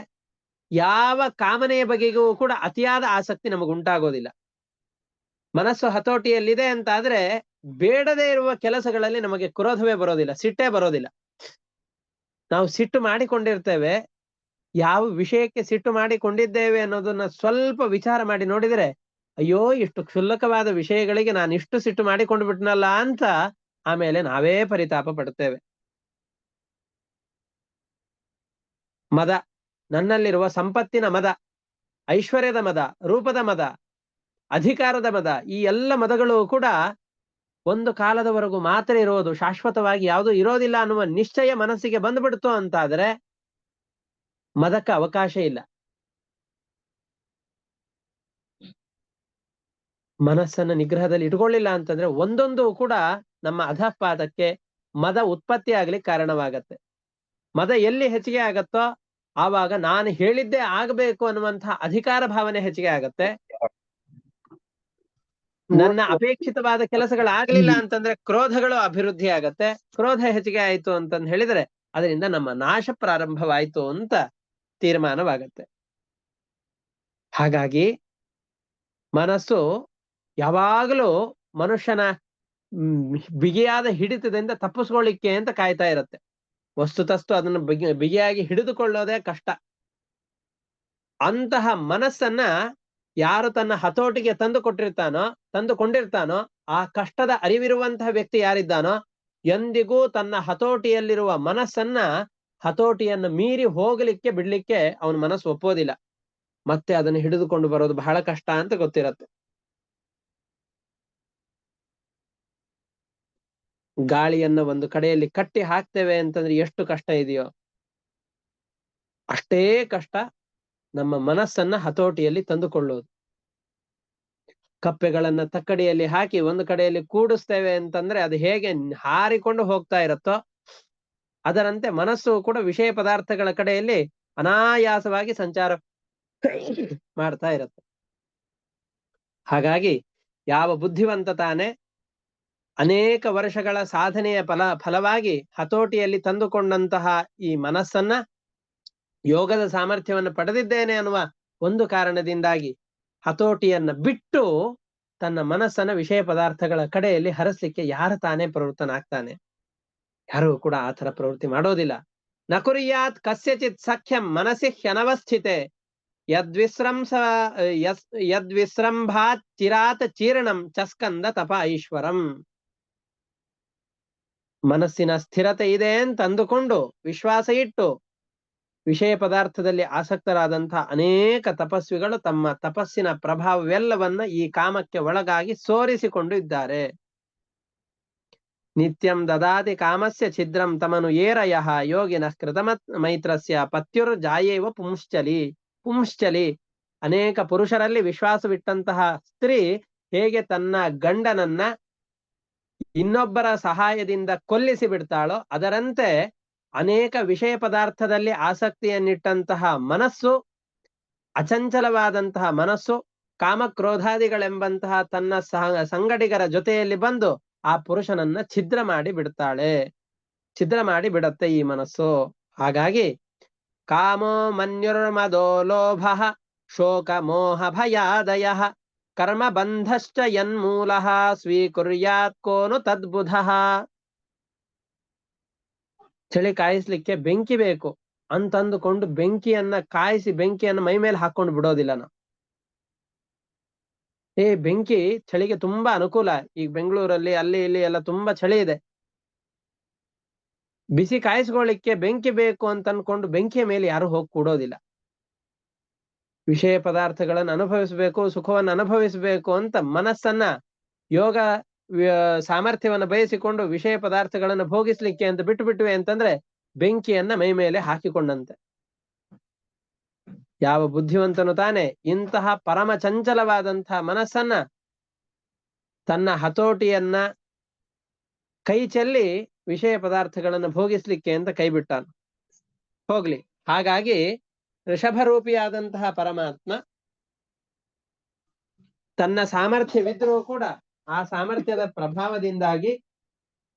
Speaker 1: ಯಾವ ಕಾಮನೆಯ ಬಗೆಗೂ ಕೂಡ ಅತಿಯಾದ ಆಸಕ್ತಿ ನಮಗುಂಟಾಗೋದಿಲ್ಲ. ಮನಸ್ಸು ಹತೋಟಿಯಲ್ಲಿದೆ ಅಂತಾದ್ರೆ ಬೇಡದೇ ಇರುವ ಕೆಲಸಗಳಲ್ಲಿ ನಮಗೆ ಕ್ರೋಧವೇ ಬರೋದಿಲ್ಲ, ಸಿಟ್ಟೇ ಬರೋದಿಲ್ಲ. ನಾವು ಸಿಟ್ಟು ಮಾಡಿಕೊಂಡಿರ್ತೇವೆ, ಯಾವ ವಿಷಯಕ್ಕೆ ಸಿಟ್ಟು ಮಾಡಿಕೊಂಡಿದ್ದೇವೆ ಅನ್ನೋದನ್ನ ಸ್ವಲ್ಪ ವಿಚಾರ ಮಾಡಿ ನೋಡಿದರೆ, ಅಯ್ಯೋ ಇಷ್ಟು ಕ್ಷುಲ್ಲಕವಾದ ವಿಷಯಗಳಿಗೆ ನಾನು ಇಷ್ಟು ಸಿಟ್ಟು ಮಾಡಿಕೊಂಡು ಬಿಟ್ನಲ್ಲ ಅಂತ ಆಮೇಲೆ ನಾವೇ ಪರಿತಾಪ ಪಡುತ್ತೇವೆ. ಮದ, ನನ್ನಲ್ಲಿರುವ ಸಂಪತ್ತಿನ ಮದ, ಐಶ್ವರ್ಯದ ಮದ, ರೂಪದ ಮದ, ಅಧಿಕಾರದ ಮದ, ಈ ಎಲ್ಲ ಮದಗಳು ಕೂಡ ಒಂದು ಕಾಲದವರೆಗೂ ಮಾತ್ರ ಇರೋದು, ಶಾಶ್ವತವಾಗಿ ಯಾವುದು ಇರೋದಿಲ್ಲ ಅನ್ನುವ ನಿಶ್ಚಯ ಮನಸ್ಸಿಗೆ ಬಂದ್ಬಿಡ್ತು ಅಂತಾದ್ರೆ ಮದಕ್ಕೆ ಅವಕಾಶ ಇಲ್ಲ. ಮನಸ್ಸನ್ನ ನಿಗ್ರಹದಲ್ಲಿ ಇಟ್ಕೊಳ್ಳಿಲ್ಲ ಅಂತಂದ್ರೆ ಒಂದೊಂದು ಕೂಡ ನಮ್ಮ ಅಧಃಪಾತಕ್ಕೆ ಮದ ಉತ್ಪತ್ತಿ ಆಗ್ಲಿಕ್ಕೆ ಕಾರಣವಾಗತ್ತೆ. ಮದ ಎಲ್ಲಿ ಹೆಚ್ಚಿಗೆ ಆಗತ್ತೋ ಆವಾಗ ನಾನು ಹೇಳಿದ್ದೇ ಆಗಬೇಕು ಅನ್ನುವಂತಹ ಅಧಿಕಾರ ಭಾವನೆ ಹೆಚ್ಚಿಗೆ ಆಗತ್ತೆ. ನನ್ನ ಅಪೇಕ್ಷಿತವಾದ ಕೆಲಸಗಳಾಗ್ಲಿಲ್ಲ ಅಂತಂದ್ರೆ ಕ್ರೋಧಗಳು ಅಭಿವೃದ್ಧಿ ಆಗತ್ತೆ. ಕ್ರೋಧ ಹೆಚ್ಚಿಗೆ ಆಯ್ತು ಅಂತಂದ್ ಹೇಳಿದ್ರೆ ಅದರಿಂದ ನಮ್ಮ ನಾಶ ಪ್ರಾರಂಭವಾಯ್ತು ಅಂತ ತೀರ್ಮಾನವಾಗತ್ತೆ. ಹಾಗಾಗಿ ಮನಸ್ಸು ಯಾವಾಗಲೂ ಮನುಷ್ಯನ ಬಿಗಿಯಾದ ಹಿಡಿತದಿಂದ ತಪ್ಪಿಸ್ಕೊಳ್ಳಿಕ್ಕೆ ಅಂತ ಕಾಯ್ತಾ ಇರತ್ತೆ. ವಸ್ತುತಸ್ತು ಅದನ್ನು ಬಿಗಿಯಾಗಿ ಹಿಡಿದುಕೊಳ್ಳೋದೇ ಕಷ್ಟ. ಅಂತಹ ಮನಸ್ಸನ್ನ ಯಾರು ತನ್ನ ಹತೋಟಿಗೆ ತಂದುಕೊಂಡಿರ್ತಾನೋ ಆ ಕಷ್ಟದ ಅರಿವಿರುವಂತಹ ವ್ಯಕ್ತಿ ಯಾರಿದ್ದಾನೋ ಎಂದಿಗೂ ತನ್ನ ಹತೋಟಿಯಲ್ಲಿರುವ ಮನಸ್ಸನ್ನ ಹತೋಟಿಯನ್ನು ಮೀರಿ ಹೋಗಲಿಕ್ಕೆ ಬಿಡ್ಲಿಕ್ಕೆ ಅವನ ಮನಸ್ಸು ಒಪ್ಪೋದಿಲ್ಲ. ಮತ್ತೆ ಅದನ್ನು ಹಿಡಿದುಕೊಂಡು ಬರೋದು ಬಹಳ ಕಷ್ಟ ಅಂತ ಗೊತ್ತಿರತ್ತೆ. ಗಾಳಿಯನ್ನ ಒಂದು ಕಡೆಯಲ್ಲಿ ಕಟ್ಟಿ ಹಾಕ್ತೇವೆ ಅಂತಂದ್ರೆ ಎಷ್ಟು ಕಷ್ಟ ಇದೆಯೋ ಅಷ್ಟೇ ಕಷ್ಟ ನಮ್ಮ ಮನಸ್ಸನ್ನ ಹತೋಟಿಯಲ್ಲಿ ತಂದುಕೊಳ್ಳೋದು. ಕಪ್ಪೆಗಳನ್ನ ತಕ್ಕಡಿಯಲ್ಲಿ ಹಾಕಿ ಒಂದು ಕಡೆಯಲ್ಲಿ ಕೂಡಿಸ್ತೇವೆ ಅಂತಂದ್ರೆ ಅದು ಹೇಗೆ ಹಾರಿಕೊಂಡು ಹೋಗ್ತಾ ಇರತ್ತೋ ಅದರಂತೆ ಮನಸ್ಸು ಕೂಡ ವಿಷಯ ಪದಾರ್ಥಗಳ ಕಡೆಯಲ್ಲಿ ಅನಾಯಾಸವಾಗಿ ಸಂಚಾರ ಮಾಡ್ತಾ ಇರತ್ತೆ. ಹಾಗಾಗಿ ಯಾವ ಬುದ್ಧಿವಂತ ತಾನೇ ಅನೇಕ ವರ್ಷಗಳ ಸಾಧನೆಯ ಫಲವಾಗಿ ಹತೋಟಿಯಲ್ಲಿ ತಂದುಕೊಂಡಂತಹ ಈ ಮನಸ್ಸನ್ನ ಯೋಗದ ಸಾಮರ್ಥ್ಯವನ್ನು ಪಡೆದಿದ್ದೇನೆ ಅನ್ನುವ ಒಂದು ಕಾರಣದಿಂದಾಗಿ ಹತೋಟಿಯನ್ನ ಬಿಟ್ಟು ತನ್ನ ಮನಸ್ಸನ್ನ ವಿಷಯ ಪದಾರ್ಥಗಳ ಕಡೆಯಲ್ಲಿ ಹರಿಸ್ಲಿಕ್ಕೆ ಯಾರು ತಾನೇ ಪ್ರವೃತ್ತನಾಗ್ತಾನೆ? ಯಾರು ಕೂಡ ಆ ತರ ಪ್ರವೃತ್ತಿ ಮಾಡೋದಿಲ್ಲ. ನಕುರ್ಯಾತ್ ಕಸ್ಯಚಿತ್ ಸಖ್ಯಂ ಮನಸ್ಸಿ ಹ್ಯನವಸ್ಥಿತೆ ಯದ್ವಿಸ್ರಂಭಾತ್ ಚಿರಾತ್ ಚೀರ್ಣಂ ಚಸ್ಕಂದ ತಪ ಐಶ್ವರಂ. ಮನಸ್ಸಿನ ಸ್ಥಿರತೆ ಇದೆ ಅಂತ ಅಂದುಕೊಂಡು ವಿಶ್ವಾಸ ಇಟ್ಟು ವಿಷಯ ಪದಾರ್ಥದಲ್ಲಿ ಆಸಕ್ತರಾದಂತಹ ಅನೇಕ ತಪಸ್ವಿಗಳು ತಮ್ಮ ತಪಸ್ಸಿನ ಪ್ರಭಾವವೆಲ್ಲವನ್ನ ಈ ಕಾಮಕ್ಕೆ ಒಳಗಾಗಿ ಸೋರಿಸಿಕೊಂಡು ಇದ್ದಾರೆ. ನಿತ್ಯಂ ದದಾತಿ ಕಾಮಸ್ಯ ಛಿದ್ರಂ ತಮನು ಏರಯಃ ಯೋಗಿನಃ ಕೃತಮತ್ ಮೈತ್ರಸ್ಯ ಪತ್ಯುರ್ ಜಾಯೇವ ಪುಂಶ್ಚಲಿ. ಅನೇಕ ಪುರುಷರಲ್ಲಿ ವಿಶ್ವಾಸವಿಟ್ಟಂತಹ ಸ್ತ್ರೀ ಹೇಗೆ ತನ್ನ ಗಂಡನನ್ನ ಇನ್ನೊಬ್ಬರ ಸಹಾಯದಿಂದ ಕೊಲ್ಲಿಸಿ ಬಿಡ್ತಾಳೋ ಅದರಂತೆ ಅನೇಕ ವಿಷಯ ಪದಾರ್ಥದಲ್ಲಿ ಆಸಕ್ತಿಯನ್ನಿಟ್ಟಂತಹ ಮನಸ್ಸು, ಅಚಂಚಲವಾದಂತಹ ಮನಸ್ಸು, ಕಾಮಕ್ರೋಧಾದಿಗಳೆಂಬಂತಹ ತನ್ನ ಸಂಗಡಿಗರ ಜೊತೆಯಲ್ಲಿ ಬಂದು ಆ ಪುರುಷನನ್ನ ಛಿದ್ರ ಮಾಡಿ ಬಿಡತ್ತೆ ಈ ಮನಸ್ಸು. ಹಾಗಾಗಿ ಕಾಮೋ ಮನ್ಯುರ್ಮದೋ ಲೋಭ ಶೋಕ ಮೋಹ ಭಯಾದಯ ಕರ್ಮ ಬಂಧಶ್ಚ ಯನ್ಮೂಲಃ ಸ್ವೀಕುರ್ಯಾತ್ ಕೋನು ತದ್ಬುಧಃ. ಚಳಿ ಕಾಯಿಸ್ಲಿಕ್ಕೆ ಬೆಂಕಿ ಬೇಕು ಅಂತಂದುಕೊಂಡು ಬೆಂಕಿಯನ್ನ ಕಾಯಿಸಿ ಬೆಂಕಿಯನ್ನ ಮೈ ಮೇಲೆ ಹಾಕೊಂಡು ಬಿಡೋದಿಲ್ಲ ನಾವು. ಬೆಂಕಿ ಚಳಿಗೆ ತುಂಬಾ ಅನುಕೂಲ. ಈಗ ಬೆಂಗಳೂರಲ್ಲಿ ಅಲ್ಲಿ ಇಲ್ಲಿ ಎಲ್ಲ ತುಂಬಾ ಚಳಿ ಇದೆ. ಬಿಸಿ ಕಾಯಿಸ್ಕೊಳ್ಳಿಕ್ಕೆ ಬೆಂಕಿ ಬೇಕು ಅಂತ ಅನ್ಕೊಂಡು ಬೆಂಕಿಯ ಮೇಲೆ ಯಾರು ಹೋಗಿ ಕೂಡೋದಿಲ್ಲ. ವಿಷಯ ಪದಾರ್ಥಗಳನ್ನು ಅನುಭವಿಸಬೇಕು, ಸುಖವನ್ನು ಅನುಭವಿಸಬೇಕು ಅಂತ ಮನಸ್ಸನ್ನ ಯೋಗ ಸಾಮರ್ಥ್ಯವನ್ನು ಬಯಸಿಕೊಂಡು ವಿಷಯ ಪದಾರ್ಥಗಳನ್ನು ಭೋಗಿಸ್ಲಿಕ್ಕೆ ಅಂತ ಬಿಟ್ಟುಬಿಟ್ವಿ ಅಂತಂದ್ರೆ ಬೆಂಕಿಯನ್ನ ಮೈ ಮೇಲೆ ಹಾಕಿಕೊಂಡಂತೆ. ಯಾವ ಬುದ್ಧಿವಂತನು ತಾನೇ ಇಂತಹ ಪರಮ ಚಂಚಲವಾದಂತಹ ಮನಸ್ಸನ್ನ ತನ್ನ ಹತೋಟಿಯನ್ನ ಕೈ ಚೆಲ್ಲಿ ವಿಷಯ ಪದಾರ್ಥಗಳನ್ನು ಭೋಗಿಸ್ಲಿಕ್ಕೆ ಅಂತ ಕೈ ಬಿಟ್ಟಾನು. ಹೋಗ್ಲಿ. ಹಾಗಾಗಿ ಋಷಭರೂಪಿಯಾದಂತಹ ಪರಮಾತ್ಮ ತನ್ನ ಸಾಮರ್ಥ್ಯವಿದ್ರೂ ಕೂಡ ಆ ಸಾಮರ್ಥ್ಯದ ಪ್ರಭಾವದಿಂದಾಗಿ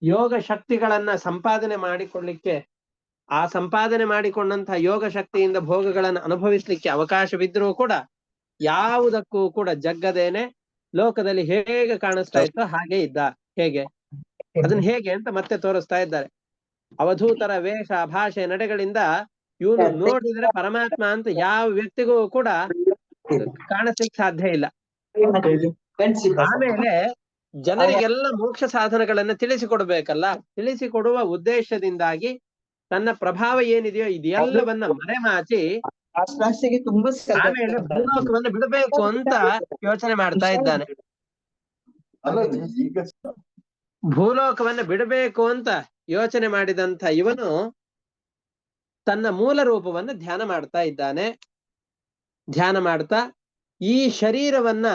Speaker 1: ಯೋಗ ಶಕ್ತಿಗಳನ್ನ ಸಂಪಾದನೆ ಮಾಡಿಕೊಳ್ಳಿಕ್ಕೆ, ಆ ಸಂಪಾದನೆ ಮಾಡಿಕೊಂಡಂತಹ ಯೋಗ ಶಕ್ತಿಯಿಂದ ಭೋಗಗಳನ್ನು ಅನುಭವಿಸ್ಲಿಕ್ಕೆ ಅವಕಾಶವಿದ್ರೂ ಕೂಡ ಯಾವುದಕ್ಕೂ ಕೂಡ ಜಗ್ಗದೇನೆ ಲೋಕದಲ್ಲಿ ಹೇಗೆ ಕಾಣಿಸ್ತಾ ಇತ್ತೋ ಹಾಗೆ ಇದ್ದ. ಅದನ್ನ ಹೇಗೆ ಅಂತ ಮತ್ತೆ ತೋರಿಸ್ತಾ ಇದ್ದಾರೆ. ಅವಧೂತರ ವೇಷ ಭಾಷೆ ನಡೆಗಳಿಂದ ಇವನು ನೋಡಿದ್ರೆ ಪರಮಾತ್ಮ ಅಂತ ಯಾವ ವ್ಯಕ್ತಿಗೂ ಕೂಡ ಕಾಣಿಸ್ಲಿಕ್ಕೆ ಸಾಧ್ಯ ಇಲ್ಲ. ಆಮೇಲೆ ಜನರಿಗೆಲ್ಲ ಮೋಕ್ಷ ಸಾಧನಗಳನ್ನ ತಿಳಿಸಿಕೊಡ್ಬೇಕಲ್ಲ. ತಿಳಿಸಿಕೊಡುವ ಉದ್ದೇಶದಿಂದಾಗಿ ತನ್ನ ಪ್ರಭಾವ ಏನಿದೆಯೋ ಇದೆಲ್ಲವನ್ನ ಮರೆಮಾಚಿ
Speaker 2: ತುಂಬಾ
Speaker 1: ಆಮೇಲೆ ಭೂಲೋಕವನ್ನು ಬಿಡಬೇಕು ಅಂತ ಯೋಚನೆ ಮಾಡ್ತಾ ಇದ್ದಾನೆ. ಭೂಲೋಕವನ್ನ ಬಿಡಬೇಕು ಅಂತ ಯೋಚನೆ ಮಾಡಿದಂತ ಇವನು ತನ್ನ ಮೂಲ ರೂಪವನ್ನ ಧ್ಯಾನ ಮಾಡ್ತಾ ಇದ್ದಾನೆ. ಧ್ಯಾನ ಮಾಡ್ತಾ ಈ ಶರೀರವನ್ನ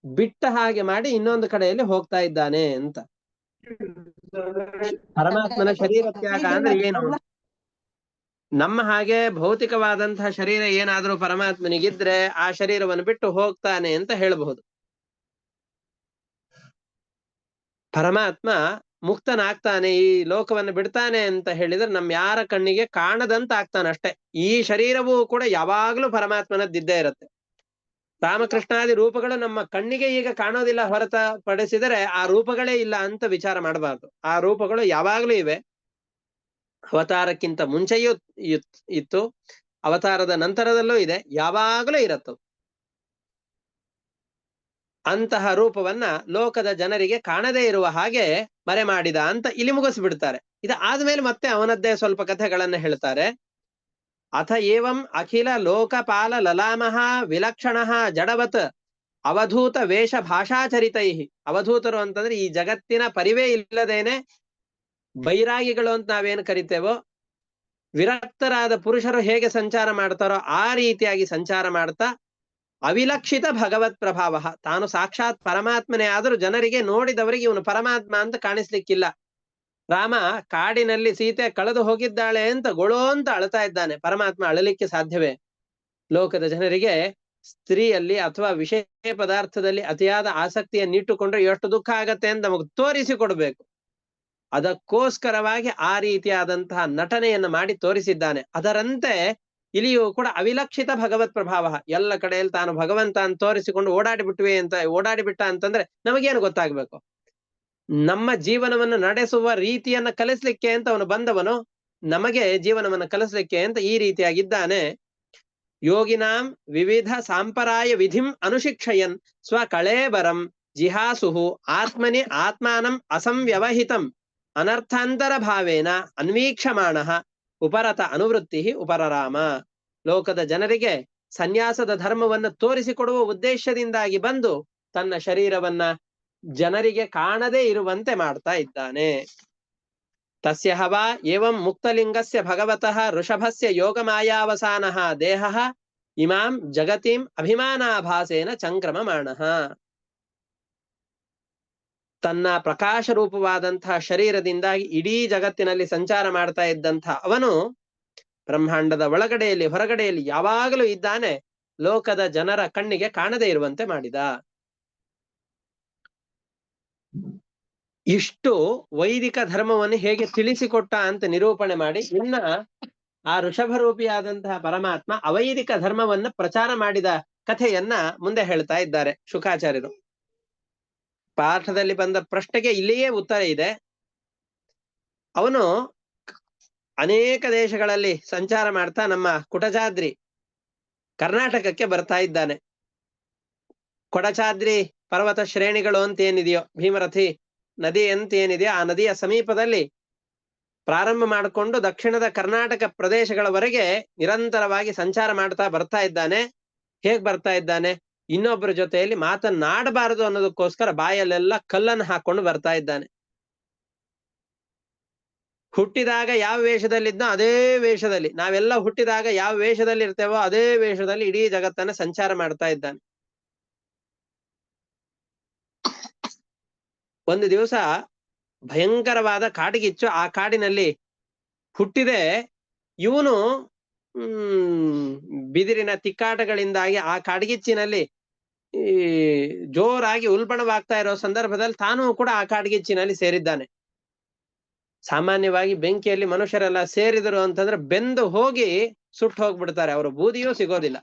Speaker 1: ಬಿಟ್ಟ ಹಾಗೆ ಮಾಡಿ ಇನ್ನೊಂದು ಕಡೆಯಲ್ಲಿ ಹೋಗ್ತಾ ಇದ್ದಾನೆ ಅಂತ. ಪರಮಾತ್ಮನ ಶರೀರ ತ್ಯಾಗ ಅಂದ್ರೆ ಏನು? ನಮ್ಮ ಹಾಗೆ ಭೌತಿಕವಾದಂತಹ ಶರೀರ ಏನಾದ್ರೂ ಪರಮಾತ್ಮನಿಗಿದ್ರೆ ಆ ಶರೀರವನ್ನು ಬಿಟ್ಟು ಹೋಗ್ತಾನೆ ಅಂತ ಹೇಳಬಹುದು. ಪರಮಾತ್ಮ ಮುಕ್ತನಾಗ್ತಾನೆ, ಈ ಲೋಕವನ್ನು ಬಿಡ್ತಾನೆ ಅಂತ ಹೇಳಿದ್ರೆ ನಮ್ ಯಾರ ಕಣ್ಣಿಗೆ ಕಾಣದಂತ ಆಗ್ತಾನೆ ಅಷ್ಟೇ. ಈ ಶರೀರವೂ ಕೂಡ ಯಾವಾಗ್ಲೂ ಪರಮಾತ್ಮನದ್ದಿದ್ದೇ ಇರುತ್ತೆ. ರಾಮಕೃಷ್ಣಾದಿ ರೂಪಗಳು ನಮ್ಮ ಕಣ್ಣಿಗೆ ಈಗ ಕಾಣೋದಿಲ್ಲ ಹೊರತುಪಡಿಸಿದರೆ ಆ ರೂಪಗಳೇ ಇಲ್ಲ ಅಂತ ವಿಚಾರ ಮಾಡಬಾರ್ದು. ಆ ರೂಪಗಳು ಯಾವಾಗ್ಲೂ ಇವೆ. ಅವತಾರಕ್ಕಿಂತ ಮುಂಚೆಯೂ ಇತ್ತು, ಅವತಾರದ ನಂತರದಲ್ಲೂ ಇದೆ, ಯಾವಾಗಲೂ ಇರತ್ತು. ಅಂತಹ ರೂಪವನ್ನ ಲೋಕದ ಜನರಿಗೆ ಕಾಣದೇ ಇರುವ ಹಾಗೆ ಮರೆ ಮಾಡಿದ ಅಂತ ಇಲ್ಲಿ ಮುಗಿಸ್ಬಿಡ್ತಾರೆ. ಇದು ಆದ್ಮೇಲೆ ಮತ್ತೆ ಅವನದ್ದೇ ಸ್ವಲ್ಪ ಕಥೆಗಳನ್ನ ಹೇಳ್ತಾರೆ. ಅಥ ಏವಂ ಅಖಿಲ ಲೋಕಪಾಲ ಲಲಾಮಃ ವಿಲಕ್ಷಣ ಜಡವತ್ ಅವಧೂತ ವೇಷ ಭಾಷಾಚರಿತೈ. ಅವಧೂತರು ಅಂತಂದ್ರೆ ಈ ಜಗತ್ತಿನ ಪರಿವೇ ಇಲ್ಲದೇನೆ ಬೈರಾಗಿಗಳು ಅಂತ ನಾವೇನು ಕರಿತೇವೋ, ವಿರಕ್ತರಾದ ಪುರುಷರು ಹೇಗೆ ಸಂಚಾರ ಮಾಡ್ತಾರೋ ಆ ರೀತಿಯಾಗಿ ಸಂಚಾರ ಮಾಡ್ತಾ ಅವಿಲಕ್ಷಿತ ಭಗವತ್ ಪ್ರಭಾವ, ತಾನು ಸಾಕ್ಷಾತ್ ಪರಮಾತ್ಮನೇ ಆದರೂ ಜನರಿಗೆ ನೋಡಿದವರಿಗೆ ಇವನು ಪರಮಾತ್ಮ ಅಂತ ಕಾಣಿಸ್ಲಿಕ್ಕಿಲ್ಲ. ರಾಮ ಕಾಡಿನಲ್ಲಿ ಸೀತೆ ಕಳೆದು ಹೋಗಿದ್ದಾಳೆ ಅಂತ ಗೊಳೋ ಅಂತ ಅಳ್ತಾ ಇದ್ದಾನೆ. ಪರಮಾತ್ಮ ಅಳಲಿಕ್ಕೆ ಸಾಧ್ಯವೇ? ಲೋಕದ ಜನರಿಗೆ ಸ್ತ್ರೀಯಲ್ಲಿ ಅಥವಾ ವಿಷಯ ಪದಾರ್ಥದಲ್ಲಿ ಅತಿಯಾದ ಆಸಕ್ತಿಯನ್ನಿಟ್ಟುಕೊಂಡ್ರೆ ಎಷ್ಟು ದುಃಖ ಆಗತ್ತೆ ಅಂತ ನಮಗೆ ತೋರಿಸಿಕೊಡ್ಬೇಕು. ಅದಕ್ಕೋಸ್ಕರವಾಗಿ ಆ ರೀತಿಯಾದಂತಹ ನಟನೆಯನ್ನು ಮಾಡಿ ತೋರಿಸಿದ್ದಾನೆ. ಅದರಂತೆ ಇಲ್ಲಿಯೂ ಕೂಡ ಅವಿಲಕ್ಷಿತ ಭಗವತ್ ಪ್ರಭಾವ, ಎಲ್ಲ ಕಡೆಯಲ್ಲಿ ತಾನು ಭಗವಂತ ಅಂತ ತೋರಿಸಿಕೊಂಡು ಓಡಾಡಿಬಿಟ್ಟ ಅಂತಂದ್ರೆ ನಮಗೇನು ಗೊತ್ತಾಗ್ಬೇಕು? ನಮ್ಮ ಜೀವನವನ್ನು ನಡೆಸುವ ರೀತಿಯನ್ನ ಕಲಿಸ್ಲಿಕ್ಕೆ ಅಂತ ಅವನು ಬಂದವನು, ನಮಗೆ ಜೀವನವನ್ನು ಕಲಿಸ್ಲಿಕ್ಕೆ ಅಂತ ಈ ರೀತಿಯಾಗಿದ್ದಾನೆ. ಯೋಗಿನಾಂ ವಿವಿಧ ಸಾಂಪರಾಯ ವಿಧಿಂ ಅನುಶಿಕ್ಷಯನ್ ಸ್ವಕಳೇಬರಂ ಜಿಹಾಸುಹು ಆತ್ಮನಿ ಆತ್ಮಾನಂ ಅಸಂವ್ಯವಹಿತಂ ಅನರ್ಥಾಂತರ ಭಾವೇನ ಅನ್ವೀಕ್ಷಮಾಣ ಉಪರತ ಅನುವೃತ್ತಿ ಉಪರರಾಮ. ಲೋಕದ ಜನರಿಗೆ ಸನ್ಯಾಸದ ಧರ್ಮವನ್ನು ತೋರಿಸಿಕೊಡುವ ಉದ್ದೇಶದಿಂದಾಗಿ ಬಂದು ತನ್ನ ಶರೀರವನ್ನ ಜನರಿಗೆ ಕಾಣದೇ ಇರುವಂತೆ ಮಾಡ್ತಾ ಇದ್ದಾನೆ. ತಸ್ಯ ಹವಾ ಏವಂ ಮುಕ್ತಲಿಂಗಸ್ಯ ಭಗವತಃ ಋಷಭಸ್ಯ ಯೋಗಮಾಯಾವಸಾನಃ ದೇಹಃ ಇಮಾಂ ಜಗತಿಂ ಅಭಿಮಾನಾಭಾಸೇನ ಚಂಕ್ರಮಮಾಣಃ. ತನ್ನ ಪ್ರಕಾಶ ರೂಪವಾದಂತಹ ಶರೀರದಿಂದಾಗಿ ಇಡೀ ಜಗತ್ತಿನಲ್ಲಿ ಸಂಚಾರ ಮಾಡ್ತಾ ಇದ್ದಂಥ ಅವನು ಬ್ರಹ್ಮಾಂಡದ ಒಳಗಡೆಯಲ್ಲಿ ಹೊರಗಡೆಯಲ್ಲಿ ಯಾವಾಗಲೂ ಇದ್ದಾನೆ, ಲೋಕದ ಜನರ ಕಣ್ಣಿಗೆ ಕಾಣದೇ ಇರುವಂತೆ ಮಾಡಿದ. ಇಷ್ಟು ವೈದಿಕ ಧರ್ಮವನ್ನು ಹೇಗೆ ತಿಳಿಸಿಕೊಟ್ಟ ಅಂತ ನಿರೂಪಣೆ ಮಾಡಿ, ಇನ್ನ ಆ ಋಷಭರೂಪಿಯಾದಂತಹ ಪರಮಾತ್ಮ ಅವೈದಿಕ ಧರ್ಮವನ್ನ ಪ್ರಚಾರ ಮಾಡಿದ ಕಥೆಯನ್ನ ಮುಂದೆ ಹೇಳ್ತಾ ಇದ್ದಾರೆ ಶುಕಾಚಾರ್ಯರು. ಪಾಠದಲ್ಲಿ ಬಂದ ಪ್ರಶ್ನೆಗೆ ಇಲ್ಲಿಯೇ ಉತ್ತರ ಇದೆ. ಅವನು ಅನೇಕ ದೇಶಗಳಲ್ಲಿ ಸಂಚಾರ ಮಾಡ್ತಾ ನಮ್ಮ ಕುಟಚಾದ್ರಿ ಕರ್ನಾಟಕಕ್ಕೆ ಬರ್ತಾ ಇದ್ದಾನೆ. ಕೊಡಚಾದ್ರಿ ಪರ್ವತ ಶ್ರೇಣಿಗಳು ಅಂತ ಏನಿದೆಯೋ, ಭೀಮರಥಿ ನದಿ ಅಂತ ಏನಿದೆಯೋ ಆ ನದಿಯ ಸಮೀಪದಲ್ಲಿ ಪ್ರಾರಂಭ ಮಾಡಿಕೊಂಡು ದಕ್ಷಿಣದ ಕರ್ನಾಟಕ ಪ್ರದೇಶಗಳವರೆಗೆ ನಿರಂತರವಾಗಿ ಸಂಚಾರ ಮಾಡ್ತಾ ಬರ್ತಾ ಇದ್ದಾನೆ. ಹೇಗ್ ಬರ್ತಾ ಇದ್ದಾನೆ? ಇನ್ನೊಬ್ಬರ ಜೊತೆಯಲ್ಲಿ ಮಾತನಾಡಬಾರದು ಅನ್ನೋದಕ್ಕೋಸ್ಕರ ಬಾಯಲ್ಲೆಲ್ಲ ಕಲ್ಲನ್ನು ಹಾಕೊಂಡು ಬರ್ತಾ ಇದ್ದಾನೆ. ಹುಟ್ಟಿದಾಗ ಯಾವ ವೇಷದಲ್ಲಿದ್ನೋ ಅದೇ ವೇಷದಲ್ಲಿ, ನಾವೆಲ್ಲ ಹುಟ್ಟಿದಾಗ ಯಾವ ವೇಷದಲ್ಲಿ ಇರ್ತೇವೋ ಅದೇ ವೇಷದಲ್ಲಿ ಇಡೀ ಜಗತ್ತನ್ನ ಸಂಚಾರ ಮಾಡ್ತಾ ಇದ್ದಾನೆ. ಒಂದು ದಿವಸ ಭಯಂಕರವಾದ ಕಾಡಿಗಿಚ್ಚು ಆ ಕಾಡಿನಲ್ಲಿ ಹುಟ್ಟಿದೆ. ಇವನು ಬಿದಿರಿನ ತಿಕ್ಕಾಟಗಳಿಂದಾಗಿ ಆ ಕಾಡ್ಗಿಚ್ಚಿನಲ್ಲಿ ಜೋರಾಗಿ ಉಲ್ಬಣವಾಗ್ತಾ ಇರೋ ಸಂದರ್ಭದಲ್ಲಿ ತಾನೂ ಕೂಡ ಆ ಕಾಡ್ಗಿಚ್ಚಿನಲ್ಲಿ ಸೇರಿದ್ದಾನೆ. ಸಾಮಾನ್ಯವಾಗಿ ಬೆಂಕಿಯಲ್ಲಿ ಮನುಷ್ಯರೆಲ್ಲ ಸೇರಿದರು ಅಂತಂದ್ರೆ ಬೆಂದು ಹೋಗಿ ಸುಟ್ಟು ಹೋಗ್ಬಿಡ್ತಾರೆ, ಅವರು ಬೂದಿಯೂ ಸಿಗೋದಿಲ್ಲ.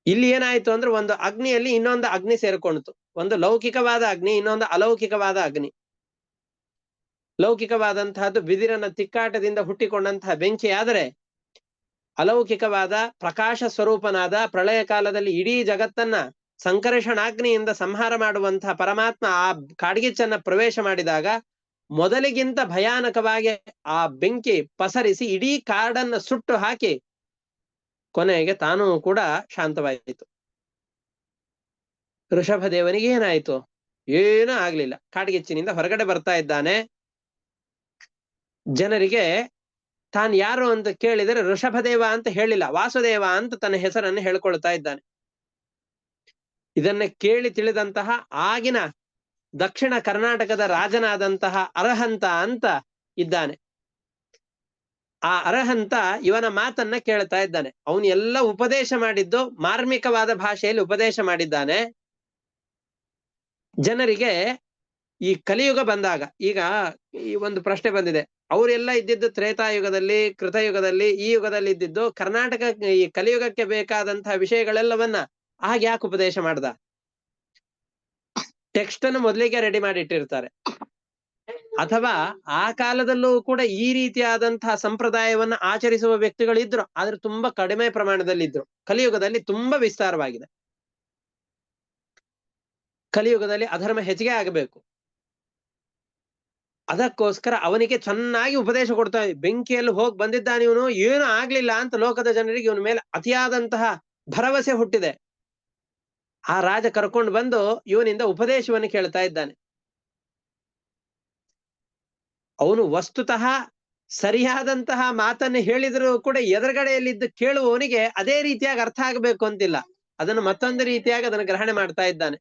Speaker 1: ಇಲ್ಲಿ ಏನಾಯ್ತು ಅಂದ್ರೆ ಒಂದು ಅಗ್ನಿಯಲ್ಲಿ ಇನ್ನೊಂದು ಅಗ್ನಿ ಸೇರ್ಕೊಳ್ತು. ಒಂದು ಲೌಕಿಕವಾದ ಅಗ್ನಿ, ಇನ್ನೊಂದು ಅಲೌಕಿಕವಾದ ಅಗ್ನಿ. ಲೌಕಿಕವಾದಂತಹದ್ದು ಬಿದಿರನ ತಿಕ್ಕಾಟದಿಂದ ಹುಟ್ಟಿಕೊಂಡಂತಹ ಬೆಂಕಿ ಆದರೆ, ಅಲೌಕಿಕವಾದ ಪ್ರಕಾಶ ಸ್ವರೂಪನಾದ ಪ್ರಳಯ ಕಾಲದಲ್ಲಿ ಇಡೀ ಜಗತ್ತನ್ನ ಸಂಕರ್ಷಣಾಗ್ನಿಯಿಂದ ಸಂಹಾರ ಮಾಡುವಂತಹ ಪರಮಾತ್ಮ ಆ ಕಾಡ್ಗಿಚ್ಚನ್ನ ಪ್ರವೇಶ ಮಾಡಿದಾಗ ಮೊದಲಿಗಿಂತ ಭಯಾನಕವಾಗಿ ಆ ಬೆಂಕಿ ಪಸರಿಸಿ ಇಡೀ ಕಾಡನ್ನ ಸುಟ್ಟು ಹಾಕಿ ಕೊನೆಗೆ ತಾನೂ ಕೂಡ ಶಾಂತವಾಯಿತು. ಋಷಭದೇವನಿಗೆ ಏನಾಯ್ತು? ಏನೂ ಆಗ್ಲಿಲ್ಲ. ಕಾಡ್ಗಿಚ್ಚಿನಿಂದ ಹೊರಗಡೆ ಬರ್ತಾ ಇದ್ದಾನೆ. ಜನರಿಗೆ ತಾನ್ ಯಾರು ಅಂತ ಕೇಳಿದರೆ ಋಷಭದೇವ ಅಂತ ಹೇಳಿಲ್ಲ, ವಾಸುದೇವ ಅಂತ ತನ್ನ ಹೆಸರನ್ನು ಹೇಳ್ಕೊಳ್ತಾ ಇದ್ದಾನೆ. ಇದನ್ನ ಕೇಳಿ ತಿಳಿದಂತಹ ಆಗಿನ ದಕ್ಷಿಣ ಕರ್ನಾಟಕದ ರಾಜನಾದಂತಹ ಅರಹಂತ ಅಂತ ಇದ್ದಾನೆ. ಆ ಅರಹಂತ ಇವನ ಮಾತನ್ನ ಕೇಳ್ತಾ ಇದ್ದಾನೆ. ಅವನು ಎಲ್ಲ ಉಪದೇಶ ಮಾಡಿದ್ದು ಮಾರ್ಮಿಕವಾದ ಭಾಷೆಯಲ್ಲಿ ಉಪದೇಶ ಮಾಡಿದ್ದಾನೆ ಜನರಿಗೆ. ಈ ಕಲಿಯುಗ ಬಂದಾಗ ಈಗ ಈ ಒಂದು ಪ್ರಶ್ನೆ ಬಂದಿದೆ, ಅವರೆಲ್ಲ ಇದ್ದಿದ್ದು ತ್ರೇತಾಯುಗದಲ್ಲಿ, ಕೃತಯುಗದಲ್ಲಿ, ಈ ಯುಗದಲ್ಲಿ ಇದ್ದಿದ್ದು ಕರ್ನಾಟಕ ಈ ಕಲಿಯುಗಕ್ಕೆ ಬೇಕಾದಂತಹ ವಿಷಯಗಳೆಲ್ಲವನ್ನ ಆಗ ಯಾಕೆ ಉಪದೇಶ ಮಾಡ್ದ? ಟೆಕ್ಸ್ಟ್ ಅನ್ನು ಮೊದಲಿಗೆ ರೆಡಿ ಮಾಡಿ ಇಟ್ಟಿರ್ತಾರೆ. ಅಥವಾ ಆ ಕಾಲದಲ್ಲೂ ಕೂಡ ಈ ರೀತಿಯಾದಂತಹ ಸಂಪ್ರದಾಯವನ್ನ ಆಚರಿಸುವ ವ್ಯಕ್ತಿಗಳಿದ್ರು, ಆದ್ರೆ ತುಂಬಾ ಕಡಿಮೆ ಪ್ರಮಾಣದಲ್ಲಿ ಇದ್ರು. ಕಲಿಯುಗದಲ್ಲಿ ತುಂಬಾ ವಿಸ್ತಾರವಾಗಿದೆ. ಕಲಿಯುಗದಲ್ಲಿ ಅಧರ್ಮ ಹೆಚ್ಚಿಗೆ ಆಗಬೇಕು. ಅದಕ್ಕೋಸ್ಕರ ಅವನಿಗೆ ಚೆನ್ನಾಗಿ ಉಪದೇಶ ಕೊಡ್ತಾ, ಬೆಂಕಿಯಲ್ಲಿ ಹೋಗಿ ಬಂದಿದ್ದಾನೆ ಇವನು, ಏನು ಆಗ್ಲಿಲ್ಲ ಅಂತ ಲೋಕದ ಜನರಿಗೆ ಇವನ ಮೇಲೆ ಅತಿಯಾದಂತಹ ಭರವಸೆ ಹುಟ್ಟಿದೆ. ಆ ರಾಜ ಕರ್ಕೊಂಡು ಬಂದು ಇವನಿಂದ ಉಪದೇಶವನ್ನು ಕೇಳ್ತಾ ಇದ್ದಾನೆ. ಅವನು ವಸ್ತುತಃ ಸರಿಯಾದಂತಹ ಮಾತನ್ನು ಹೇಳಿದ್ರು ಕೂಡ ಎದುರುಗಡೆಯಲ್ಲಿದ್ದು ಕೇಳುವವನಿಗೆ ಅದೇ ರೀತಿಯಾಗಿ ಅರ್ಥ ಆಗಬೇಕು ಅಂತಿಲ್ಲ. ಅದನ್ನು ಮತ್ತೊಂದು ರೀತಿಯಾಗಿ ಅದನ್ನು ಗ್ರಹಣೆ ಮಾಡ್ತಾ ಇದ್ದಾನೆ.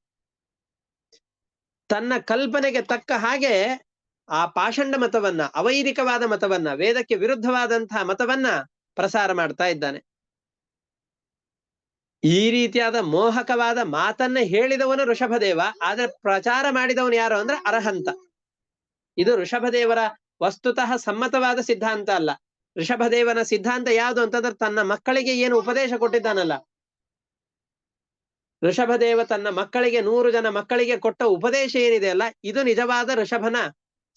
Speaker 1: ತನ್ನ ಕಲ್ಪನೆಗೆ ತಕ್ಕ ಹಾಗೆ ಆ ಪಾಷಂಡ ಮತವನ್ನ, ಅವೈದಿಕವಾದ ಮತವನ್ನ, ವೇದಕ್ಕೆ ವಿರುದ್ಧವಾದಂತಹ ಮತವನ್ನ ಪ್ರಸಾರ ಮಾಡ್ತಾ ಇದ್ದಾನೆ. ಈ ರೀತಿಯಾದ ಮೋಹಕವಾದ ಮಾತನ್ನ ಹೇಳಿದವನು ಋಷಭದೇವ, ಆದ್ರೆ ಪ್ರಚಾರ ಮಾಡಿದವನು ಯಾರು ಅಂದ್ರೆ ಅರಹಂತ. ಇದು ಋಷಭದೇವರ ವಸ್ತುತಃ ಸಮ್ಮತವಾದ ಸಿದ್ಧಾಂತ ಅಲ್ಲ. ಋಷಭದೇವನ ಸಿದ್ಧಾಂತ ಯಾವುದು ಅಂತಂದ್ರೆ ತನ್ನ ಮಕ್ಕಳಿಗೆ ಏನು ಉಪದೇಶ ಕೊಟ್ಟಿದ್ದಾನಲ್ಲ, ಋಷಭದೇವ ತನ್ನ ಮಕ್ಕಳಿಗೆ 100 ಜನ ಮಕ್ಕಳಿಗೆ ಕೊಟ್ಟ ಉಪದೇಶ ಏನಿದೆ ಅಲ್ಲ, ಇದು ನಿಜವಾದ ಋಷಭನ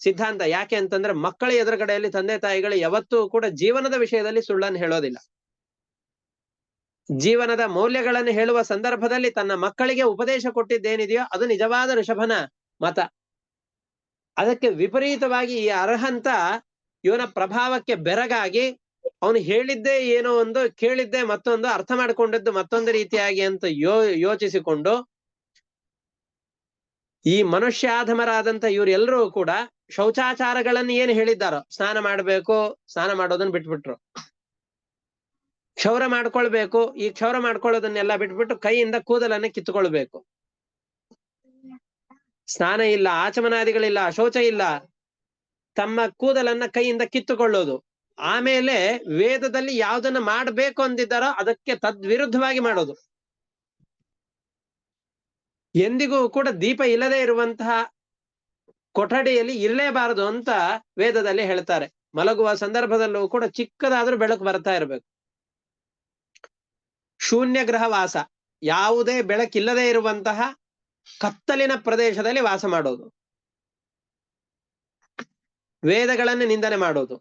Speaker 1: ಸಿದ್ಧಾಂತ. ಯಾಕೆ ಅಂತಂದ್ರೆ ಮಕ್ಕಳ ಎದುರುಗಡೆಯಲ್ಲಿ ತಂದೆ ತಾಯಿಗಳು ಯಾವತ್ತೂ ಕೂಡ ಜೀವನದ ವಿಷಯದಲ್ಲಿ ಸುಳ್ಳನ್ನು ಹೇಳೋದಿಲ್ಲ. ಜೀವನದ ಮೌಲ್ಯಗಳನ್ನು ಹೇಳುವ ಸಂದರ್ಭದಲ್ಲಿ ತನ್ನ ಮಕ್ಕಳಿಗೆ ಉಪದೇಶ ಕೊಟ್ಟಿದ್ದೇನಿದೆಯೋ ಅದು ನಿಜವಾದ ಋಷಭನ ಮತ. ಅದಕ್ಕೆ ವಿಪರೀತವಾಗಿ ಈ ಅರ್ಹಂತ ಇವನ ಪ್ರಭಾವಕ್ಕೆ ಬೆರಗಾಗಿ ಅವನು ಹೇಳಿದ್ದೇ ಏನೋ ಒಂದು, ಕೇಳಿದ್ದೇ ಮತ್ತೊಂದು, ಅರ್ಥ ಮಾಡ್ಕೊಂಡದ್ದು ಮತ್ತೊಂದು ರೀತಿಯಾಗಿ ಅಂತ ಯೋಚಿಸಿಕೊಂಡು ಈ ಮನುಷ್ಯಾಧಮರಾದಂತ ಇವರೆಲ್ಲರೂ ಕೂಡ ಶೌಚಾಚಾರಗಳನ್ನು ಏನು ಹೇಳಿದ್ದಾರೋ, ಸ್ನಾನ ಮಾಡ್ಬೇಕು, ಸ್ನಾನ ಮಾಡೋದನ್ನ ಬಿಟ್ಬಿಟ್ರು. ಕ್ಷೌರ ಮಾಡ್ಕೊಳ್ಬೇಕು, ಈ ಕ್ಷೌರ ಮಾಡ್ಕೊಳ್ಳೋದನ್ನೆಲ್ಲ ಬಿಟ್ಬಿಟ್ಟು ಕೈಯಿಂದ ಕೂದಲನ್ನ ಕಿತ್ತುಕೊಳ್ಬೇಕು. ಸ್ನಾನ ಇಲ್ಲ, ಆಚಮನಾದಿಗಳಿಲ್ಲ, ಶೌಚ ಇಲ್ಲ, ತಮ್ಮ ಕೂದಲನ್ನ ಕೈಯಿಂದ ಕಿತ್ತುಕೊಳ್ಳೋದು. ಆಮೇಲೆ ವೇದದಲ್ಲಿ ಯಾವುದನ್ನ ಮಾಡಬೇಕು ಅಂದಿದ್ದಾರೋ ಅದಕ್ಕೆ ತದ್ವಿರುದ್ಧವಾಗಿ ಮಾಡೋದು. ಎಂದಿಗೂ ಕೂಡ ದೀಪ ಇಲ್ಲದೆ ಇರುವಂತಹ ಕೊಠಡಿಯಲ್ಲಿ ಇರಲೇಬಾರದು ಅಂತ ವೇದದಲ್ಲಿ ಹೇಳ್ತಾರೆ. ಮಲಗುವ ಸಂದರ್ಭದಲ್ಲೂ ಕೂಡ ಚಿಕ್ಕದಾದ್ರೂ ಬೆಳಕು ಬರ್ತಾ ಇರಬೇಕು. ಶೂನ್ಯ ಗ್ರಹವಾಸ, ಯಾವುದೇ ಬೆಳಕಿಲ್ಲದೆ ಇರುವಂತಹ ಕತ್ತಲಿನ ಪ್ರದೇಶದಲ್ಲಿ ವಾಸ ಮಾಡೋದು, ವೇದಗಳನ್ನು ನಿಂದನೆ ಮಾಡೋದು,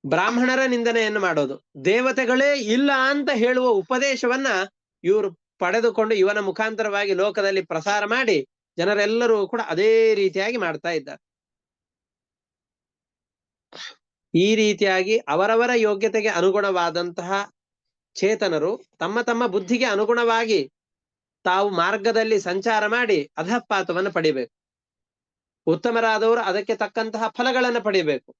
Speaker 1: ಬ್ರಾಹ್ಮಣರ ನಿಂದನೆಯನ್ನು ಮಾಡೋದು, ದೇವತೆಗಳೇ ಇಲ್ಲ ಅಂತ ಹೇಳುವ ಉಪದೇಶವನ್ನ ಇವರು ಪಡೆದುಕೊಂಡು ಇವನ ಮುಖಾಂತರವಾಗಿ ಲೋಕದಲ್ಲಿ ಪ್ರಸಾರ ಮಾಡಿ ಜನರೆಲ್ಲರೂ ಕೂಡ ಅದೇ ರೀತಿಯಾಗಿ ಮಾಡ್ತಾ ಇದ್ದಾರೆ. ಈ ರೀತಿಯಾಗಿ ಅವರವರ ಯೋಗ್ಯತೆಗೆ ಅನುಗುಣವಾದಂತಹ ಚೇತನರು ತಮ್ಮ ತಮ್ಮ ಬುದ್ಧಿಗೆ ಅನುಗುಣವಾಗಿ ತಾವು ಮಾರ್ಗದಲ್ಲಿ ಸಂಚಾರ ಮಾಡಿ ಅಧಃಪಾತವನ್ನು ಪಡಿಬೇಕು. ಉತ್ತಮರಾದವರು ಅದಕ್ಕೆ ತಕ್ಕಂತಹ ಫಲಗಳನ್ನು ಪಡಿಬೇಕು.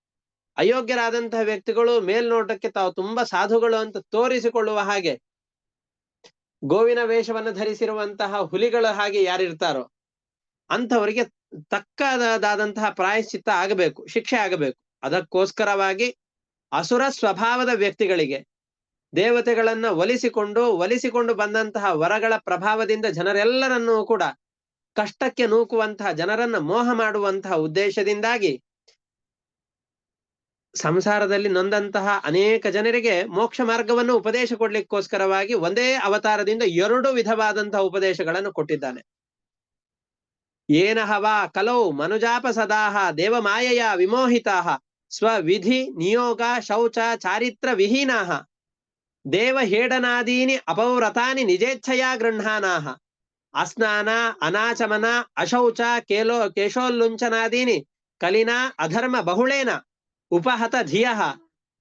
Speaker 1: ಅಯೋಗ್ಯರಾದಂತಹ ವ್ಯಕ್ತಿಗಳು ಮೇಲ್ನೋಟಕ್ಕೆ ತಾವು ತುಂಬಾ ಸಾಧುಗಳು ಅಂತ ತೋರಿಸಿಕೊಳ್ಳುವ ಹಾಗೆ ಗೋವಿನ ವೇಷವನ್ನು ಧರಿಸಿರುವಂತಹ ಹುಲಿಗಳ ಹಾಗೆ ಯಾರಿರ್ತಾರೋ ಅಂಥವರಿಗೆ ತಕ್ಕದಾದಂತಹ ಪ್ರಾಯಶ್ಚಿತ್ತ ಆಗಬೇಕು, ಶಿಕ್ಷೆ ಆಗಬೇಕು. ಅದಕ್ಕೋಸ್ಕರವಾಗಿ ಅಸುರ ಸ್ವಭಾವದ ವ್ಯಕ್ತಿಗಳಿಗೆ ದೇವತೆಗಳನ್ನ ಒಲಿಸಿಕೊಂಡು ಬಂದಂತಹ ವರಗಳ ಪ್ರಭಾವದಿಂದ ಜನರೆಲ್ಲರನ್ನೂ ಕೂಡ ಕಷ್ಟಕ್ಕೆ ನೂಕುವಂತಹ, ಜನರನ್ನ ಮೋಹ ಮಾಡುವಂತಹ ಉದ್ದೇಶದಿಂದಾಗಿ ಸಂಸಾರದಲ್ಲಿ ನೊಂದಂತಹ ಅನೇಕ ಜನರಿಗೆ ಮೋಕ್ಷ ಮಾರ್ಗವನ್ನು ಉಪದೇಶ ಕೊಡ್ಲಿಕ್ಕೋಸ್ಕರವಾಗಿ ಒಂದೇ ಅವತಾರದಿಂದ 2 ವಿಧವಾದಂತಹ ಉಪದೇಶಗಳನ್ನು ಕೊಟ್ಟಿದ್ದಾನೆ. ಏನಹವಾ ಕಲೌ ಮನುಜಾಪಸದಾಹ ದೇವಮಾಯೆಯ ವಿಮೋಹಿತಾಹ ಸ್ವವಿಧಿ ನಿಯೋಗ ಶೌಚ ಚಾರಿತ್ರ ವಿಹೀನಾಹ ದೇವ ಹೇಡನಾದೀನಿ ಅಪವ್ರತಾನಿ ನಿಜೇಚ್ಛಯಾ ಗೃಹಾನಾಹ ಅಸ್ನಾನ, ಅನಾಚಮನ, ಅಶೌಚ, ಕೇಶೋಲ್ಲುಂಚನಾದೀನಿ ಕಲಿನಾ ಅಧರ್ಮ ಬಹುಳೇನ ಉಪಹತ ಧಿಯಃ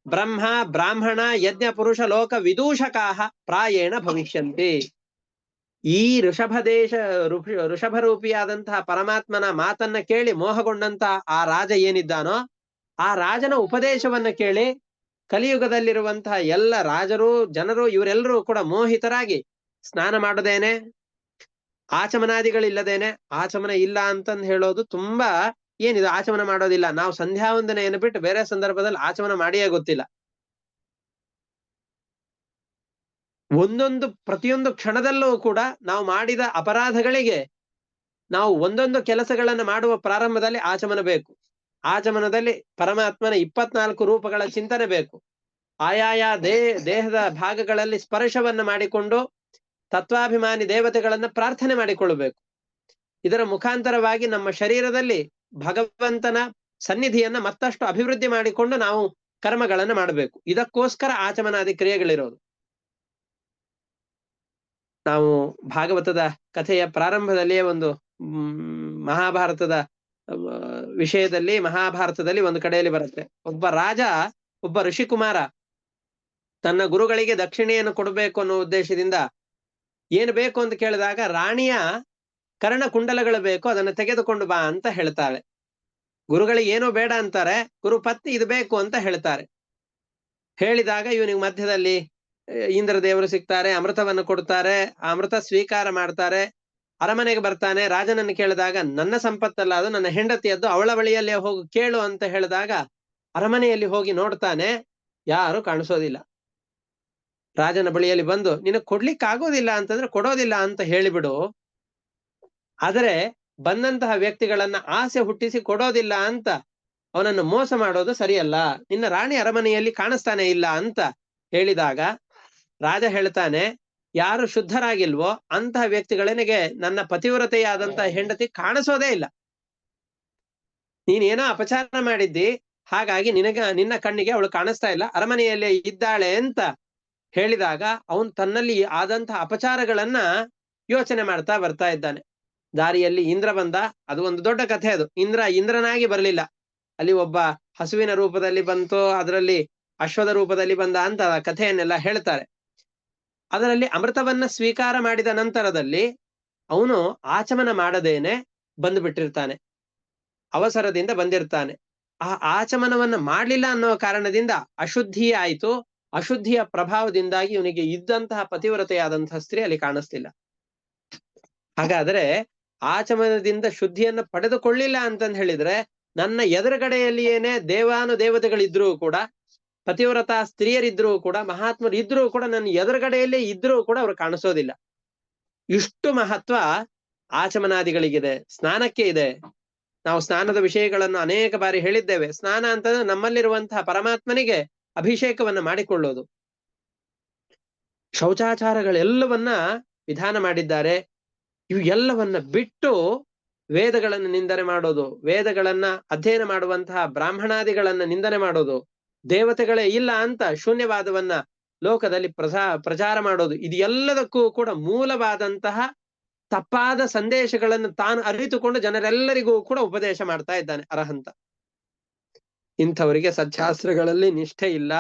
Speaker 1: ಬ್ರಹ್ಮ ಬ್ರಾಹ್ಮಣ ಯಜ್ಞ ಪುರುಷ ಲೋಕ ವಿದೂಷಕಾಹ ಪ್ರಾಯೇಣ ಭವಿಷ್ಯಂತಿ. ಈ ಋಷಭರೂಪಿಯಾದಂತಹ ಪರಮಾತ್ಮನ ಮಾತನ್ನ ಕೇಳಿ ಮೋಹಗೊಂಡಂತಹ ಆ ರಾಜ ಏನಿದ್ದಾನೋ ಆ ರಾಜನ ಉಪದೇಶವನ್ನ ಕೇಳಿ ಕಲಿಯುಗದಲ್ಲಿರುವಂತಹ ಎಲ್ಲ ರಾಜರು ಜನರು ಇವರೆಲ್ಲರೂ ಕೂಡ ಮೋಹಿತರಾಗಿ ಸ್ನಾನ ಮಾಡದೇನೆ, ಆಚಮನಾದಿಗಳಿಲ್ಲದೇನೆ, ಆಚಮನ ಇಲ್ಲ ಅಂತಂದು ಹೇಳೋದು ತುಂಬಾ ಏನಿದು ಆಚಮನ ಮಾಡೋದಿಲ್ಲ, ನಾವು ಸಂಧ್ಯಾ ವಂದನೆಯನ್ನು ಬಿಟ್ಟು ಬೇರೆ ಸಂದರ್ಭದಲ್ಲಿ ಆಚಮನ ಮಾಡಿಯೇ ಗೊತ್ತಿಲ್ಲ. ಪ್ರತಿಯೊಂದು ಕ್ಷಣದಲ್ಲೂ ಕೂಡ ನಾವು ಮಾಡಿದ ಅಪರಾಧಗಳಿಗೆ ನಾವು ಒಂದೊಂದು ಕೆಲಸಗಳನ್ನ ಮಾಡುವ ಪ್ರಾರಂಭದಲ್ಲಿ ಆಚಮನ ಬೇಕು. ಆಚಮನದಲ್ಲಿ ಪರಮಾತ್ಮನ 24 ರೂಪಗಳ ಚಿಂತನೆ ಬೇಕು. ಆಯಾಯ ದೇಹದ ಭಾಗಗಳಲ್ಲಿ ಸ್ಪರ್ಶವನ್ನ ಮಾಡಿಕೊಂಡು ತತ್ವಾಭಿಮಾನಿ ದೇವತೆಗಳನ್ನ ಪ್ರಾರ್ಥನೆ ಮಾಡಿಕೊಳ್ಳಬೇಕು. ಇದರ ಮುಖಾಂತರವಾಗಿ ನಮ್ಮ ಶರೀರದಲ್ಲಿ ಭಗವಂತನ ಸನ್ನಿಧಿಯನ್ನ ಮತ್ತಷ್ಟು ಅಭಿವೃದ್ಧಿ ಮಾಡಿಕೊಂಡು ನಾವು ಕರ್ಮಗಳನ್ನ ಮಾಡಬೇಕು. ಇದಕ್ಕೋಸ್ಕರ ಆಚಮನಾದಿ ಕ್ರಿಯೆಗಳಿರೋದು. ನಾವು ಭಾಗವತದ ಕಥೆಯ ಪ್ರಾರಂಭದಲ್ಲಿಯೇ ಒಂದು ಮಹಾಭಾರತದ ವಿಷಯದಲ್ಲಿ ಮಹಾಭಾರತದಲ್ಲಿ ಒಂದು ಕಡೆಯಲ್ಲಿ ಬರುತ್ತೆ. ಒಬ್ಬ ರಾಜ, ಒಬ್ಬ ಋಷಿಕುಮಾರ ತನ್ನ ಗುರುಗಳಿಗೆ ದಕ್ಷಿಣೆಯನ್ನು ಕೊಡಬೇಕು ಅನ್ನೋ ಉದ್ದೇಶದಿಂದ ಏನು ಬೇಕು ಅಂತ ಕೇಳಿದಾಗ ರಾಣಿಯ ಕರ್ಣ ಕುಂಡಲಗಳು ಬೇಕು, ಅದನ್ನು ತೆಗೆದುಕೊಂಡು ಬಾ ಅಂತ ಹೇಳ್ತಾಳೆ. ಗುರುಗಳಿಗೆ ಏನೋ ಬೇಡ ಅಂತಾರೆ, ಗುರು ಪತ್ನಿ ಇದು ಬೇಕು ಅಂತ ಹೇಳ್ತಾರೆ. ಹೇಳಿದಾಗ ಇವನಿಗೆ ಮಧ್ಯದಲ್ಲಿ ಇಂದ್ರ ದೇವರು ಸಿಗ್ತಾರೆ, ಅಮೃತವನ್ನು ಕೊಡ್ತಾರೆ, ಆ ಅಮೃತ ಸ್ವೀಕಾರ ಮಾಡ್ತಾರೆ. ಅರಮನೆಗೆ ಬರ್ತಾನೆ. ರಾಜನನ್ನು ಕೇಳಿದಾಗ ನನ್ನ ಸಂಪತ್ತಲ್ಲ ಅದು, ನನ್ನ ಹೆಂಡತಿಯದ್ದು, ಅವಳ ಬಳಿಯಲ್ಲೇ ಹೋಗಿ ಕೇಳು ಅಂತ ಹೇಳಿದಾಗ ಅರಮನೆಯಲ್ಲಿ ಹೋಗಿ ನೋಡ್ತಾನೆ, ಯಾರು ಕಾಣಿಸೋದಿಲ್ಲ. ರಾಜನ ಬಳಿಯಲ್ಲಿ ಬಂದು ನಿನಗೆ ಕೊಡ್ಲಿಕ್ಕೆ ಆಗೋದಿಲ್ಲ ಅಂತಂದ್ರೆ ಕೊಡೋದಿಲ್ಲ ಅಂತ ಹೇಳಿಬಿಡು, ಆದರೆ ಬಂದಂತಹ ವ್ಯಕ್ತಿಗಳನ್ನ ಆಸೆ ಹುಟ್ಟಿಸಿ ಕೊಡೋದಿಲ್ಲ ಅಂತ ಅವನನ್ನು ಮೋಸ ಮಾಡೋದು ಸರಿಯಲ್ಲ, ನಿನ್ನ ರಾಣಿ ಅರಮನೆಯಲ್ಲಿ ಕಾಣಿಸ್ತಾನೆ ಇಲ್ಲ ಅಂತ ಹೇಳಿದಾಗ ರಾಜ ಹೇಳ್ತಾನೆ, ಯಾರು ಶುದ್ಧರಾಗಿಲ್ವೋ ಅಂತಹ ವ್ಯಕ್ತಿಗಳನಿಗೆ ನನ್ನ ಪತಿವ್ರತೆಯಾದಂತಹ ಹೆಂಡತಿ ಕಾಣಿಸೋದೇ ಇಲ್ಲ. ನೀನೇನೋ ಅಪಚಾರ ಮಾಡಿದ್ದಿ, ಹಾಗಾಗಿ ನಿನ್ನ ಕಣ್ಣಿಗೆ ಅವಳು ಕಾಣಿಸ್ತಾ ಇಲ್ಲ, ಅರಮನೆಯಲ್ಲೇ ಇದ್ದಾಳೆ ಅಂತ ಹೇಳಿದಾಗ ಅವನು ತನ್ನಲ್ಲಿ ಆದಂತಹ ಅಪಚಾರಗಳನ್ನ ಯೋಚನೆ ಮಾಡ್ತಾ ಬರ್ತಾ ಇದ್ದಾನೆ. ದಾರಿಯಲ್ಲಿ ಇಂದ್ರ ಬಂದ. ಅದು ಒಂದು ದೊಡ್ಡ ಕಥೆ. ಅದು ಇಂದ್ರನಾಗಿ ಬರಲಿಲ್ಲ, ಅಲ್ಲಿ ಒಬ್ಬ ಹಸುವಿನ ರೂಪದಲ್ಲಿ ಬಂತು, ಅದರಲ್ಲಿ ಅಶ್ವದ ರೂಪದಲ್ಲಿ ಬಂದ ಅಂತ ಕಥೆಯನ್ನೆಲ್ಲ ಹೇಳ್ತಾರೆ. ಅದರಲ್ಲಿ ಅಮೃತವನ್ನ ಸ್ವೀಕಾರ ಮಾಡಿದ ನಂತರದಲ್ಲಿ ಅವನು ಆಚಮನ ಮಾಡದೇನೆ ಬಂದು ಬಿಟ್ಟಿರ್ತಾನೆ, ಅವಸರದಿಂದ ಬಂದಿರ್ತಾನೆ. ಆ ಆಚಮನವನ್ನ ಮಾಡ್ಲಿಲ್ಲ ಅನ್ನೋ ಕಾರಣದಿಂದ ಅಶುದ್ಧಿಯೇ ಆಯ್ತು. ಅಶುದ್ಧಿಯ ಪ್ರಭಾವದಿಂದಾಗಿ ಇವನಿಗೆ ಇದ್ದಂತಹ ಪತಿವ್ರತೆಯಾದಂತಹ ಸ್ತ್ರೀ ಅಲ್ಲಿ ಕಾಣಿಸ್ತಿಲ್ಲ. ಹಾಗಾದ್ರೆ ಆಚಮನದಿಂದ ಶುದ್ಧಿಯನ್ನು ಪಡೆದುಕೊಳ್ಳಿಲ್ಲ ಅಂತಂದು ಹೇಳಿದ್ರೆ, ನನ್ನ ಎದುರುಗಡೆಯಲ್ಲಿಯೇನೆ ದೇವಾನುದೇವತೆಗಳಿದ್ರೂ ಕೂಡ, ಪತಿವ್ರತ ಸ್ತ್ರೀಯರಿದ್ರೂ ಕೂಡ, ಮಹಾತ್ಮರು ಇದ್ರೂ ಕೂಡ, ನನ್ನ ಎದುರುಗಡೆಯಲ್ಲೇ ಇದ್ರೂ ಕೂಡ ಅವ್ರು ಕಾಣಿಸೋದಿಲ್ಲ. ಇಷ್ಟು ಮಹತ್ವ ಆಚಮನಾದಿಗಳಿಗಿದೆ, ಸ್ನಾನಕ್ಕೆ ಇದೆ. ನಾವು ಸ್ನಾನದ ವಿಷಯಗಳನ್ನು ಅನೇಕ ಬಾರಿ ಹೇಳಿದ್ದೇವೆ. ಸ್ನಾನ ಅಂತಂದ್ರೆ ನಮ್ಮಲ್ಲಿರುವಂತಹ ಪರಮಾತ್ಮನಿಗೆ ಅಭಿಷೇಕವನ್ನ ಮಾಡಿಕೊಳ್ಳೋದು. ಶೌಚಾಚಾರಗಳೆಲ್ಲವನ್ನ ವಿಧಾನ ಮಾಡಿದ್ದಾರೆ. ಇವು ಎಲ್ಲವನ್ನ ಬಿಟ್ಟು ವೇದಗಳನ್ನು ನಿಂದನೆ ಮಾಡೋದು, ವೇದಗಳನ್ನ ಅಧ್ಯಯನ ಮಾಡುವಂತಹ ಬ್ರಾಹ್ಮಣಾದಿಗಳನ್ನ ನಿಂದನೆ ಮಾಡೋದು, ದೇವತೆಗಳೇ ಇಲ್ಲ ಅಂತ ಶೂನ್ಯವಾದವನ್ನ ಲೋಕದಲ್ಲಿ ಪ್ರಚಾರ ಮಾಡೋದು, ಇದು ಎಲ್ಲದಕ್ಕೂ ಕೂಡ ಮೂಲವಾದಂತಹ ತಪ್ಪಾದ ಸಂದೇಶಗಳನ್ನು ತಾನು ಅರಿತುಕೊಂಡು ಜನರೆಲ್ಲರಿಗೂ ಕೂಡ ಉಪದೇಶ ಮಾಡ್ತಾ ಇದ್ದಾನೆ ಅರಹಂತ. ಇಂಥವರಿಗೆ ಸಚ್ಚಾಸ್ತ್ರಗಳಲ್ಲಿ ನಿಷ್ಠೆ ಇಲ್ಲ.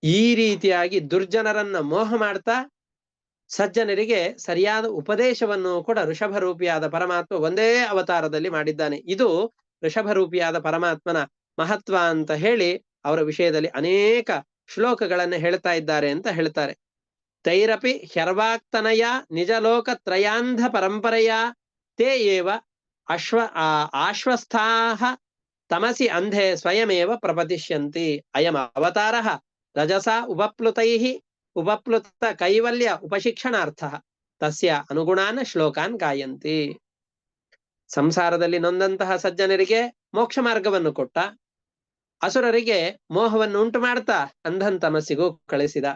Speaker 1: ಈ ರೀತಿಯಾಗಿ ದುರ್ಜನರನ್ನ ಮೋಹ ಮಾಡ್ತಾ ಸಜ್ಜನರಿಗೆ ಸರಿಯಾದ ಉಪದೇಶವನ್ನು ಕೂಡ ಋಷಭರೂಪಿಯಾದ ಪರಮಾತ್ಮ ಒಂದೇ ಅವತಾರದಲ್ಲಿ ಮಾಡಿದ್ದಾನೆ. ಇದು ಋಷಭರೂಪಿಯಾದ ಪರಮಾತ್ಮನ ಮಹತ್ವ ಅಂತ ಹೇಳಿ ಅವರ ವಿಷಯದಲ್ಲಿ ಅನೇಕ ಶ್ಲೋಕಗಳನ್ನ ಹೇಳ್ತಾ ಇದ್ದಾರೆ ಅಂತ ಹೇಳ್ತಾರೆ. ತೈರಪಿ ಹ್ಯರ್ವಾಕ್ತನಯ ನಿಜಲೋಕ ತ್ರಯಾಂಧ ಪರಂಪರೆಯ ತೇ ಏವ ಆಶ್ವಸ್ಥಾಹ ತಮಸಿ ಅಂಧೆ ಸ್ವಯಮೇವ ಪ್ರಪತಿಷ್ಯಂತಿ. ಅಯಂ ಅವತಾರಃ ರಜಸ ಉಪಪ್ಲುತ ಕೈವಲ್ಯ ಉಪಶಿಕ್ಷಣಾರ್ಥ ತಸ್ಯ ಅನುಗುಣಾನ ಶ್ಲೋಕಾನ್ ಗಾಯಂತಿ. ಸಂಸಾರದಲ್ಲಿ ನೊಂದಂತಹ ಸಜ್ಜನರಿಗೆ ಮೋಕ್ಷ ಮಾರ್ಗವನ್ನು ಕೊಟ್ಟ, ಅಸುರರಿಗೆ ಮೋಹವನ್ನು ಉಂಟು ಮಾಡ್ತಾ ಅಂಧನ್ ತಮಸ್ಸಿಗೂ ಕಳಿಸಿದ.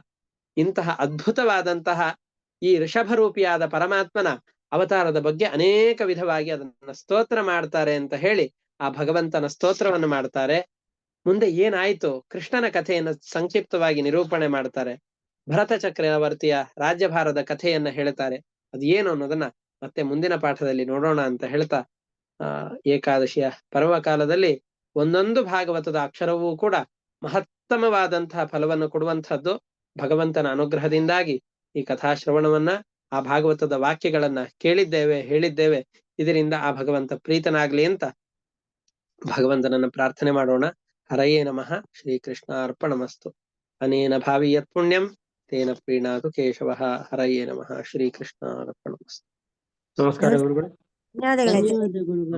Speaker 1: ಇಂತಹ ಅದ್ಭುತವಾದಂತಹ ಈ ಋಷಭರೂಪಿಯಾದ ಪರಮಾತ್ಮನ ಅವತಾರದ ಬಗ್ಗೆ ಅನೇಕ ವಿಧವಾಗಿ ಅದನ್ನ ಸ್ತೋತ್ರ ಮಾಡ್ತಾರೆ ಅಂತ ಹೇಳಿ ಆ ಭಗವಂತನ ಸ್ತೋತ್ರವನ್ನು ಮಾಡ್ತಾರೆ. ಮುಂದೆ ಏನಾಯ್ತು ಕೃಷ್ಣನ ಕಥೆಯನ್ನು ಸಂಕ್ಷಿಪ್ತವಾಗಿ ನಿರೂಪಣೆ ಮಾಡ್ತಾರೆ. ಭರತ ಚಕ್ರವರ್ತಿಯ ರಾಜ್ಯಭಾರದ ಕಥೆಯನ್ನ ಹೇಳ್ತಾರೆ. ಅದೇನು ಅನ್ನೋದನ್ನ ಮತ್ತೆ ಮುಂದಿನ ಪಾಠದಲ್ಲಿ ನೋಡೋಣ ಅಂತ ಹೇಳ್ತಾ ಏಕಾದಶಿಯ ಪರ್ವಕಾಲದಲ್ಲಿ ಒಂದೊಂದು ಭಾಗವತದ ಅಕ್ಷರವೂ ಕೂಡ ಮಹತ್ತಮವಾದಂತಹ ಫಲವನ್ನು ಕೊಡುವಂತಹದ್ದು. ಭಗವಂತನ ಅನುಗ್ರಹದಿಂದಾಗಿ ಈ ಕಥಾಶ್ರವಣವನ್ನ, ಆ ಭಾಗವತದ ವಾಕ್ಯಗಳನ್ನ ಕೇಳಿದ್ದೇವೆ, ಹೇಳಿದ್ದೇವೆ. ಇದರಿಂದ ಆ ಭಗವಂತ ಪ್ರೀತನಾಗ್ಲಿ ಅಂತ ಭಗವಂತನನ್ನ ಪ್ರಾರ್ಥನೆ ಮಾಡೋಣ. ಹರಯೇ ನಮಃ. ಶ್ರೀಕೃಷ್ಣ ಅರ್ಪಣಮಸ್ತು. ಅನೇನ ಭಾವಿ ಯತ್ ಪುಣ್ಯಂ ತೇನ ಪ್ರೀಣಾತು ಕೇಶವಃ. ಹರಯೇ ನಮಃ. ಶ್ರೀಕೃಷ್ಣ ಅರ್ಪಣಮಸ್ತು. ನಮಸ್ಕಾರ ಗುರುಗಳೇ.
Speaker 3: ಧನ್ಯವಾದಗಳು.